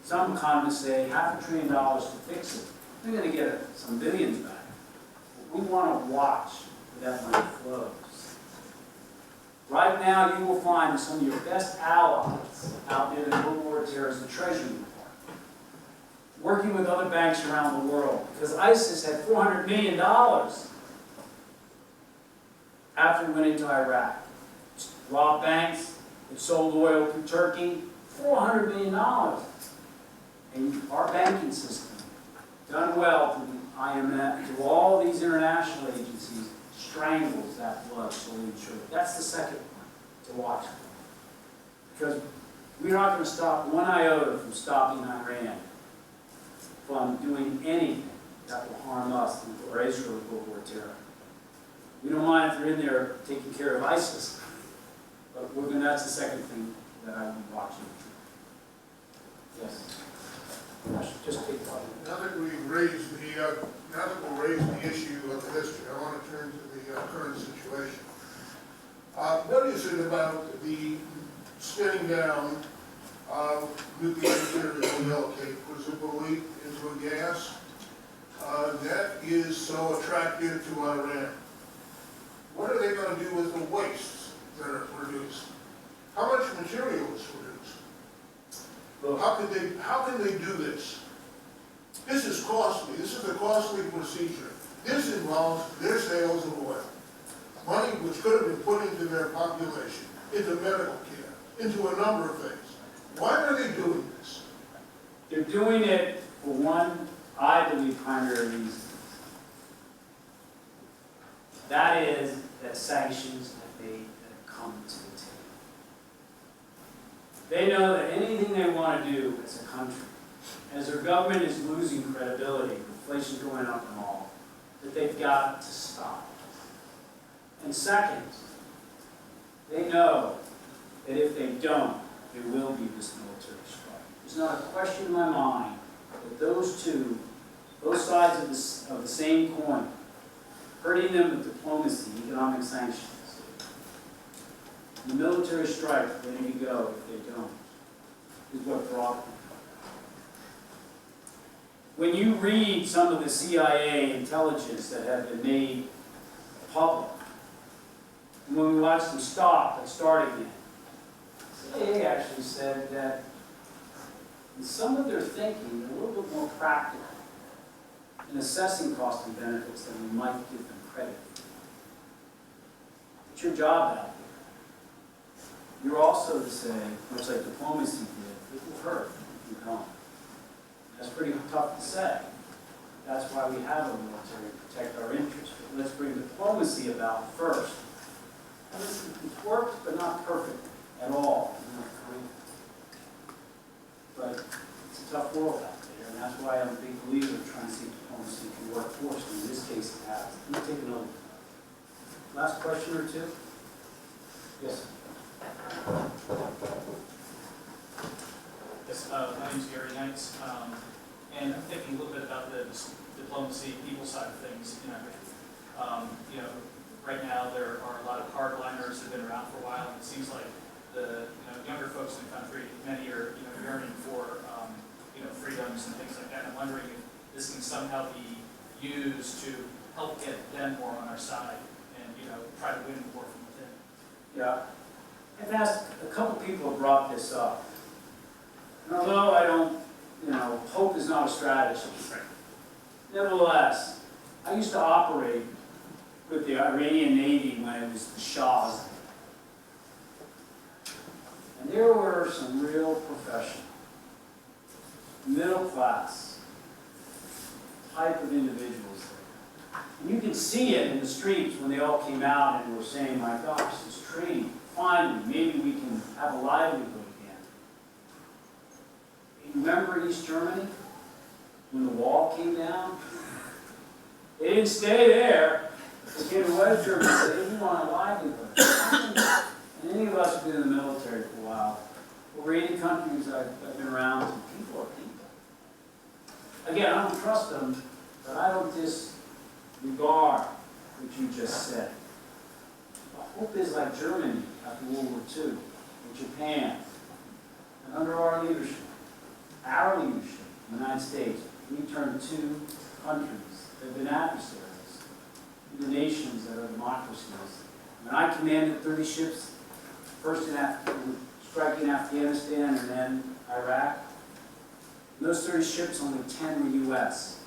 Speaker 1: some economists say, $500 billion to fix it. They're going to get some billions back. We want to watch where that money flows. Right now, you will find that some of your best allies out there in the war terrorists, the Treasury Department, working with other banks around the world, because ISIS had $400 million after it went into Iraq. Robbed banks, it sold oil to Turkey, $400 million. And our banking system, done well to the IMF, to all these international agencies, strangles that blood slowly and surely. That's the second one to watch. Because we're not going to stop one iota from stopping Iran from doing anything that will harm us or Israel or World War Terror. We don't mind if they're in there taking care of ISIS, but that's the second thing that I'll be watching. Yes. Just take one.
Speaker 5: Now that we've raised the issue of the history, I want to turn to the current situation. What is it about the spinning down of nuclear material in Cape, presumably into a gas, that is so attractive to Iran? What are they going to do with the wastes that are produced? How much material is produced? How can they do this? This is costly. This is a costly procedure. This involves their sales of oil. Money which could have been put into their population, into medical care, into a number of things. Why are they doing this?
Speaker 1: They're doing it for one, I believe, primary reason. That is that sanctions have come to the table. They know that anything they want to do as a country, as their government is losing credibility, inflation's going up and all, that they've got to stop. And second, they know that if they don't, there will be this military strike. There's not a question in my mind that those two, both sides of the same coin, hurting them with diplomacy, economic sanctions, the military strike, ready to go if they don't, is what brought them. When you read some of the CIA intelligence that have been made public, and when we watch them stop and start again, CIA actually said that in some of their thinking, they're a little bit more practical in assessing costs and benefits than we might give them credit for. It's your job out there. You're also to say, much like diplomacy did, it will hurt if you don't. That's pretty tough to say. That's why we have a military to protect our interests. But let's bring diplomacy about first. And it's worked, but not perfect at all. But it's a tough world out there, and that's why I'm a big believer in trying to see diplomacy can work for us. And in this case, it has. Let me take another. Last question or two? Yes.
Speaker 13: Yes, my name's Gary Knights, and I'm thinking a little bit about the diplomacy, people side of things. Right now there are a lot of hardliners that have been around for a while, and it seems like the younger folks in the country, many are yearning for freedoms and things like that. I'm wondering if this can somehow be used to help get them more on our side and try to win the war from within.
Speaker 1: Yeah. I've asked, a couple people have brought this up. And although I don't, hope is not a strategy. Nevertheless, I used to operate with the Iranian Navy when it was the Shah's. And there were some real professional, middle class type of individuals there. And you could see it in the streets when they all came out and were saying, my gosh, this training, finally, maybe we can have a livelihood again. You remember East Germany? When the wall came down? They didn't stay there. They came to West Germany and said, we want a livelihood. Many of us have been in the military for a while. Over 80 countries I've been around, and people are people. Again, I don't trust them, but I don't disregard what you just said. The hope is like Germany after World War II, or Japan, and under our leadership, the United States, we turned two countries that have been adversaries, the nations that are democracies. When I commanded 30 ships, first striking Afghanistan and then Iraq, in those 30 ships, only 10 were U.S.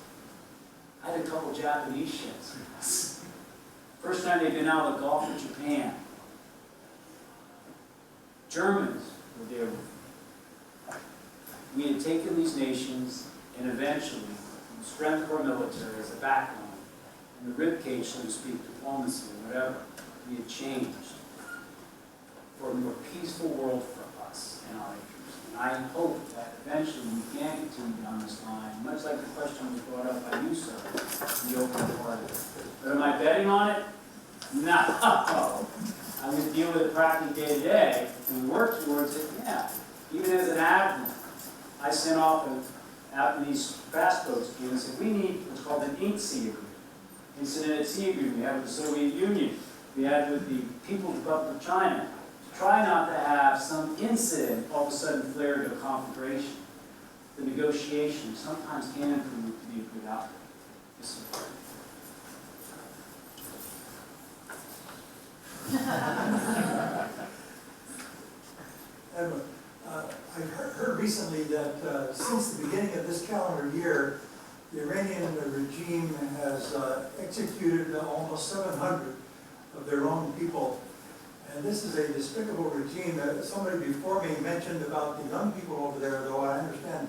Speaker 1: I had a couple Japanese ships. First time they'd been out of the Gulf of Japan. Germans were there. We had taken these nations and eventually, the strength of our military as a backbone, and the ribcage, so to speak, diplomacy, whatever, we had changed for a more peaceful world for us and our interests. And I hope that eventually we can continue down this line, much like the question was brought up by you, sir, in the opening part of it. But am I betting on it? No. I'm going to deal with it practically day to day and work towards it, yeah. Even as an admiral, I sent off after these fast boats came and said, we need what's called an INC agreement. Incident at Sea agreement we had with the Soviet Union. We had with the People's Republic of China. To try not to have some incident all of a sudden flare into a conflagration. The negotiation sometimes can prove to be a good outcome. Yes, sir.
Speaker 14: Edwin, I heard recently that since the beginning of this calendar year, the Iranian regime has executed almost 700 of their own people. And this is a despicable regime. Somebody before me mentioned about the young people over there, though I understand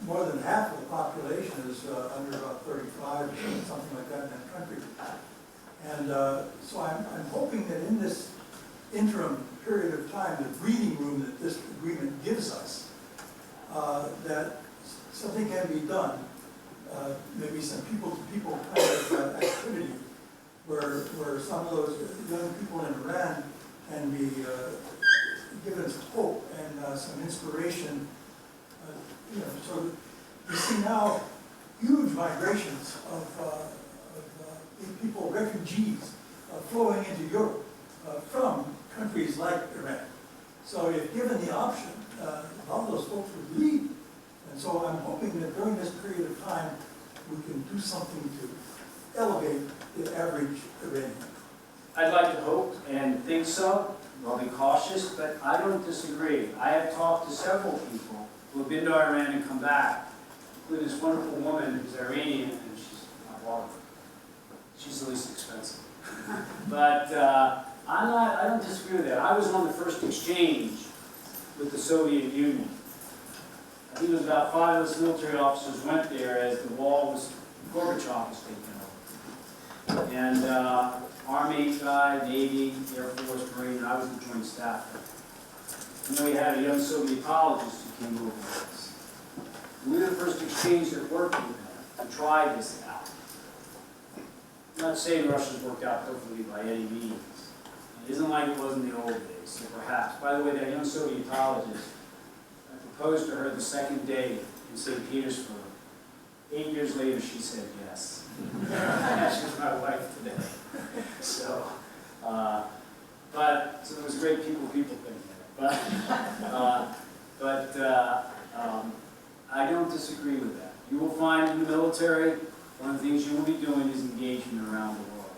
Speaker 14: more than half of the population is under about 35, something like that in that country. And so I'm hoping that in this interim period of time, the breathing room that this agreement gives us, that something can be done, maybe some people-to-people kind of activity, where some of those young people in Iran can be given some hope and some inspiration. So you see now huge migrations of people, refugees, flowing into Europe from countries like Iran. So if given the option, all those folks would leave. And so I'm hoping that during this period of time, we can do something to elevate the average Iranian.
Speaker 1: I'd like to hope and think so. I'll be cautious, but I don't disagree. I have talked to several people who have been to Iran and come back, including this wonderful woman who's Iranian, and she's my wife. She's the least expensive. But I don't disagree with that. I was on the first exchange with the Soviet Union. I think it was about 5 of us military officers went there as the wall was, Gorbachev was taken over. And Army guy, Navy, Air Force, Marine, and I was the joint staffer. And then we had a young Sovietologist who came over with us. And we were the first exchange that worked with them to try this out. I'm not saying Russia's worked out perfectly by any means. It isn't like it was in the old days, so perhaps. By the way, that young Sovietologist, I proposed to her the second day in St. Petersburg. 8 years later, she said yes. She's my wife today. So, so it was a great people thing there. But I don't disagree with that. You will find in the military, one of the things you will be doing is engagement around the world.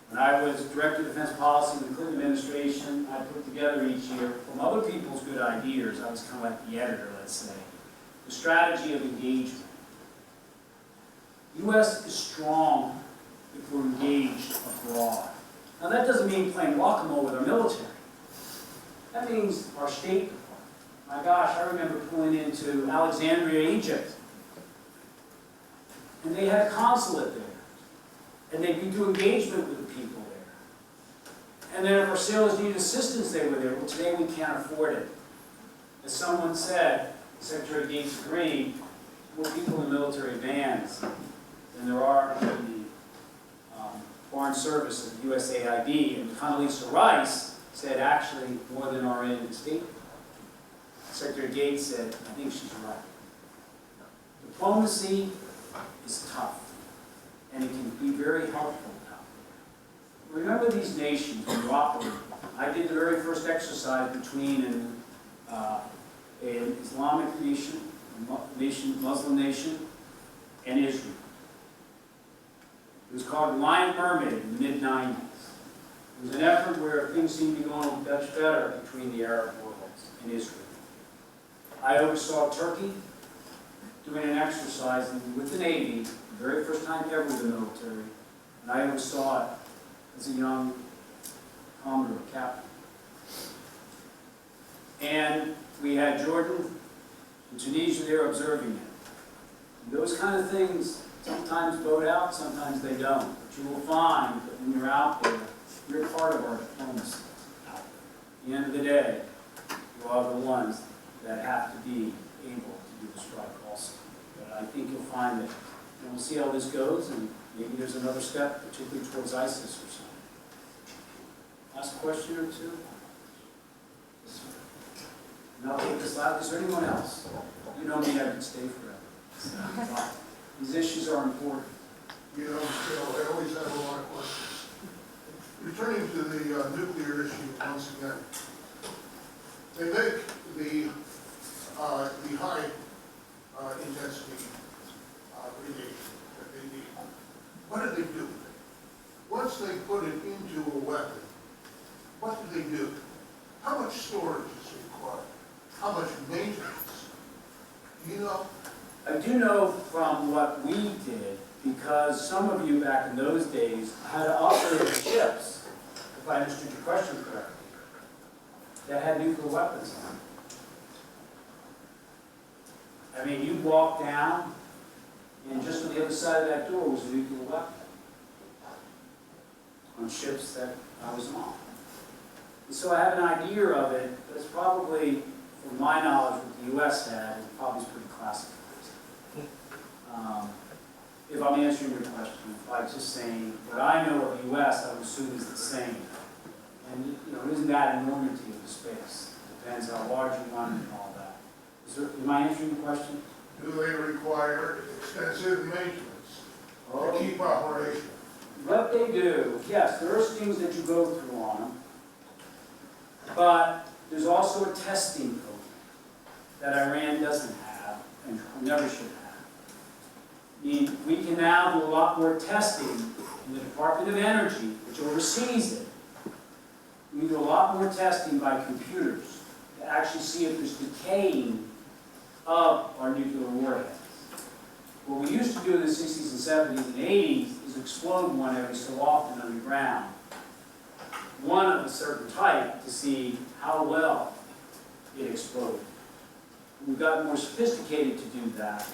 Speaker 1: When I was Director of Defense Policy in the Clinton administration, I put together each year, from other people's good ideas, I was kind of like the editor, let's say, the strategy of engagement. The U.S. is strong if we're engaged abroad. Now that doesn't mean playing whack-a-mole with our military. That means our State Department. My gosh, I remember pulling into Alexandria, Egypt, and they had a consulate there. And they'd do engagement with the people there. And then if our sailors needed assistance, they were there. Well, today we can't afford it. As someone said, Secretary Gates agreed, more people in military bands than there are in the Foreign Service of the USAID. And Condoleezza Rice said actually more than are in the statement. Secretary Gates said, I think she's right. Diplomacy is tough, and it can be very helpful now. Remember these nations when you operate. I did the very first exercise between an Islamic nation, Muslim nation, and Israel. It was called Lion Mermaid in the mid-90s. It was an effort where things seemed to be going much better between the Arab world and Israel. I oversaw Turkey doing an exercise with the Navy, the very first time ever with the military, and I oversaw it as a young commodore, captain. And we had Jordan and Tunisia there observing it. And those kind of things sometimes vote out, sometimes they don't. But you will find that when you're out there, you're part of our diplomacy out there. At the end of the day, you are the ones that have to be able to do the strike also. But I think you'll find that, and we'll see how this goes, and maybe there's another step, particularly towards ISIS or something. Last question or two? And I'll take this loud. Is there anyone else? You know me, I could stay forever. These issues are important.
Speaker 5: You know, Phil, I always have a lot of questions. Returning to the nuclear issue once again, they make the high intensity radiation that they need. What do they do with it? Once they put it into a weapon, what do they do? How much storage is required? How much maintenance? Do you know?
Speaker 1: I do know from what we did, because some of you back in those days had to operate ships, if I understood your question correctly, that had nuclear weapons on them. I mean, you walk down, and just on the other side of that door was a nuclear weapon on ships that I was on. And so I have an idea of it, but it's probably, from my knowledge, what the U.S. had, it probably is pretty classified. If I'm answering your question, by just saying what I know of the U.S., I would assume is the same. And it isn't that enormity of the space. It depends how large you want it and all that. Am I answering the question?
Speaker 5: Do they require extensive maintenance to keep operational?
Speaker 1: What they do, yes, there are things that you go through on them, but there's also a testing program that Iran doesn't have and never should have. We can now do a lot more testing in the Department of Energy, which oversees it. We do a lot more testing by computers to actually see if there's decaying of our nuclear warheads. What we used to do in the 60s and 70s and 80s is explode one every so often underground, one of a certain type, to see how well it exploded. We've gotten more sophisticated to do that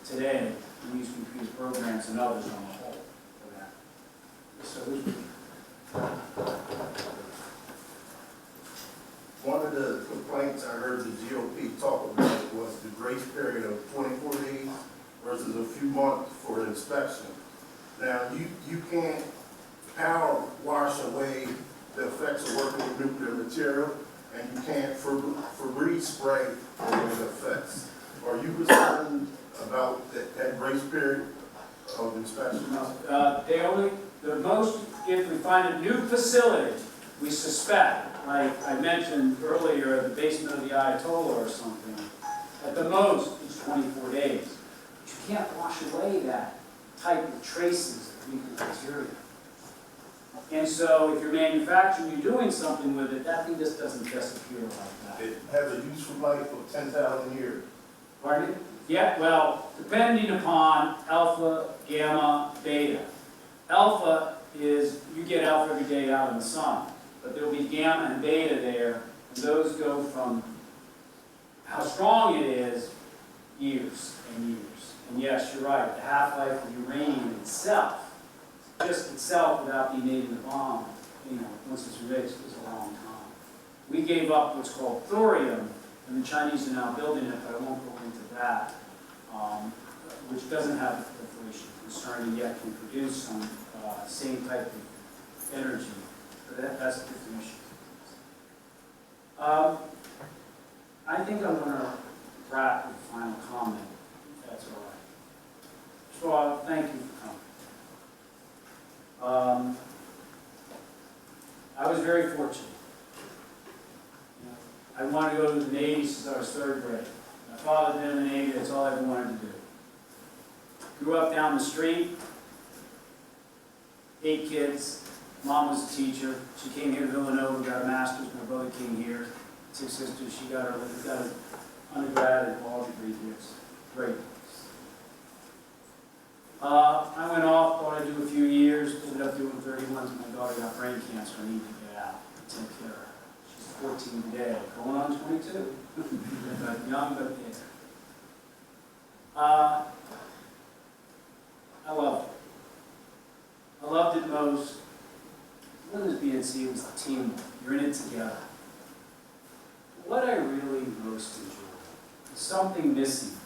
Speaker 1: today. We use computer programs and others on the whole for that. So
Speaker 15: one of the complaints I heard the GOP talk about was the grace period of 24 days versus a few months for inspection. Now, you can't power wash away the effects of working with nuclear material, and you can't Febreze spray away the effects. Are you concerned about that grace period of inspection?
Speaker 1: If we find a new facility, we suspect, like I mentioned earlier, the basement of the Ayatollah or something, at the most, it's 24 days. But you can't wash away that type of traces of nuclear material. And so if you're manufacturing, you're doing something with it, that thing just doesn't disappear like that.
Speaker 15: It has a useful life of 10,000 years.
Speaker 1: Pardon me? Yeah, well, depending upon alpha, gamma, beta. Alpha is, you get alpha every day out in the sun, but there'll be gamma and beta there, and those go from how strong it is, years and years. And yes, you're right, the half-life of uranium itself, just itself without being made in the bomb, once it's enriched, is a long time. We gave up what's called thorium, and the Chinese are now building it, but I won't go into that, which doesn't have the proliferation concern and yet can produce some same type of energy. But that's a different issue. I think I'm gonna wrap with a final comment, if that's all right. So, thank you for coming. I was very fortunate. You know, I wanted to go to the Navy since I was 3rd grade. My father had been in the Navy, that's all I ever wanted to do. Grew up down the street, 8 kids. Mom was a teacher. She came here to Villanova, got a master's. My brother came here. 6 sisters. She got an undergrad and law degree here. It's great. I went off, thought I'd do a few years, ended up doing 31. My daughter got brain cancer. I need to get out and take care of her. She's 14 today, going on 22. But young, but there. I loved it. I loved it most. One of the BNC was the teamwork. You're in it together. What I really most enjoyed is something missing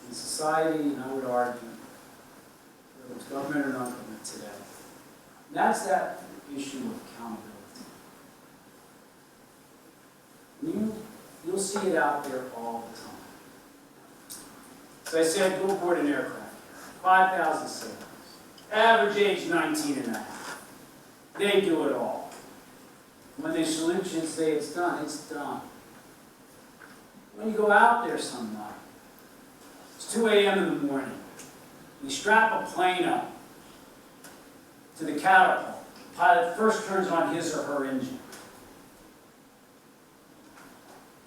Speaker 1: in society, and I would argue, whether it's government or non-government today. And that's that issue of accountability. You'll see it out there all the time. So I said, go aboard an aircraft. 5,000 sailors. Average age 19 and a half. They do it all. When they salute you and say it's done, it's done. When you go out there some night, it's 2 a.m. in the morning. You strap a plane up to the catapult. The pilot first turns on his or her engine.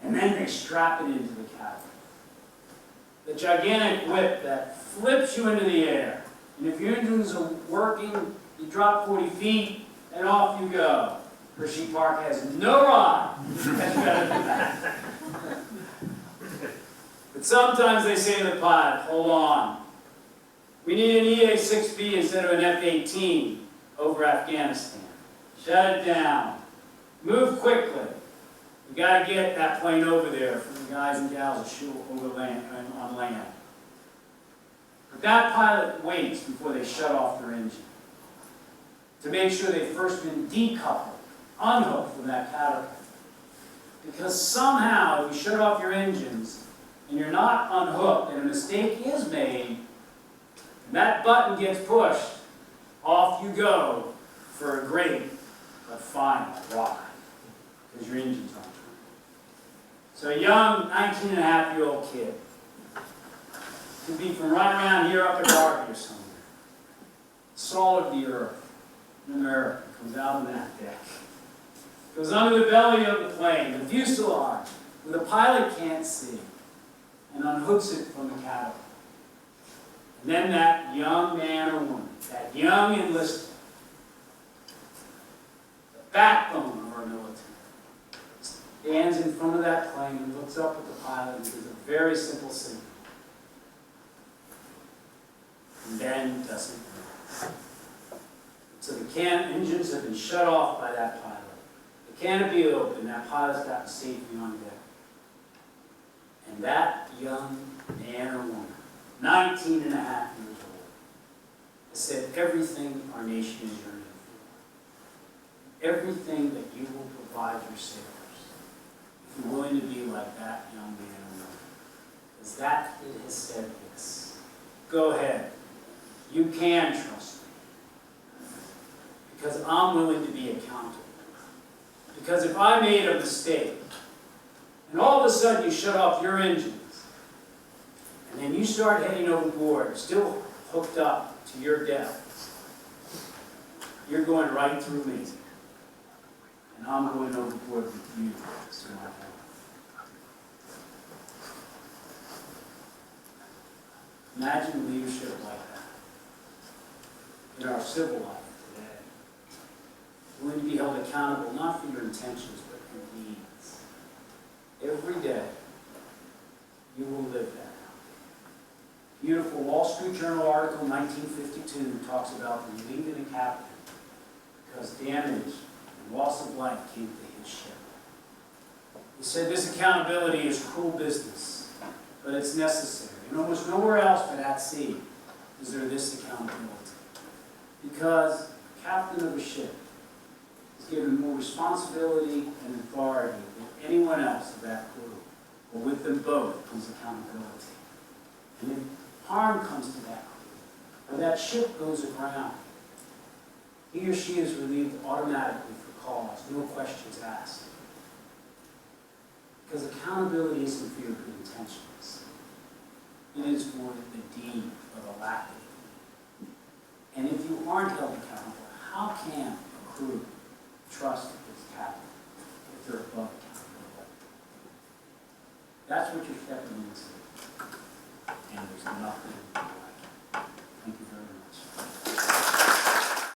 Speaker 1: And then they strap it into the catapult. The gigantic whip that flips you into the air. And if your engines are working, you drop 40 feet and off you go. Hershey Park has no rhyme that's better than that. But sometimes they say to the pilot, hold on. We need an EA-6B instead of an F-18 over Afghanistan. Shut it down. Move quickly. We got to get that plane over there for the guys and gals that shoot over land, on land. But that pilot waits before they shut off their engine to make sure they've first been decoupled, unhooked from that catapult. Because somehow, if you shut off your engines and you're not unhooked and a mistake is made, and that button gets pushed, off you go for a great but final ride because your engine's on. So a young 19-and-a-half-year-old kid could be from right around here up at Harvey or somewhere. Salt of the earth in America comes out on that deck. Goes under the belly of the plane, the fuselage, where the pilot can't see, and unhooks it from the catapult. And then that young man or woman, that young enlisted, the backbone of our military, stands in front of that plane and looks up at the pilot and gives a very simple signal. And then doesn't move. So the engines have been shut off by that pilot. The canopy open, that pilot's gotten safely on deck. And that young man or woman, 19 and a half years old, has said everything our nation is yearning for. Everything that you will provide your sailors. If you're willing to be like that young man or woman. Because that it has said this. Go ahead. You can trust me. Because I'm willing to be accountable. Because if I made a mistake, and all of a sudden you shut off your engines, and then you start heading overboard, still hooked up to your depth, you're going right through me. And I'm going overboard with you. So my home. Imagine leadership like that in our civil life today. Willing to be held accountable not for your intentions, but your deeds. Every day, you will live that out. Beautiful Wall Street Journal article, 1952, talks about the leaving a captain because damage and loss of life came to his ship. He said this accountability is cruel business, but it's necessary. And almost nowhere else but at sea is there this accountability. Because the captain of a ship is given more responsibility and authority than anyone else of that crew, but with them both comes accountability. And if harm comes to that crew, or that ship goes aground, he or she is relieved automatically for cause, no questions asked. Because accountability isn't for your good intentions. It is for the deed or the lack of it. And if you aren't held accountable, how can a crew trust its captain if they're above accountability? That's what you're stepping into. And there's nothing like it. Thank you very much.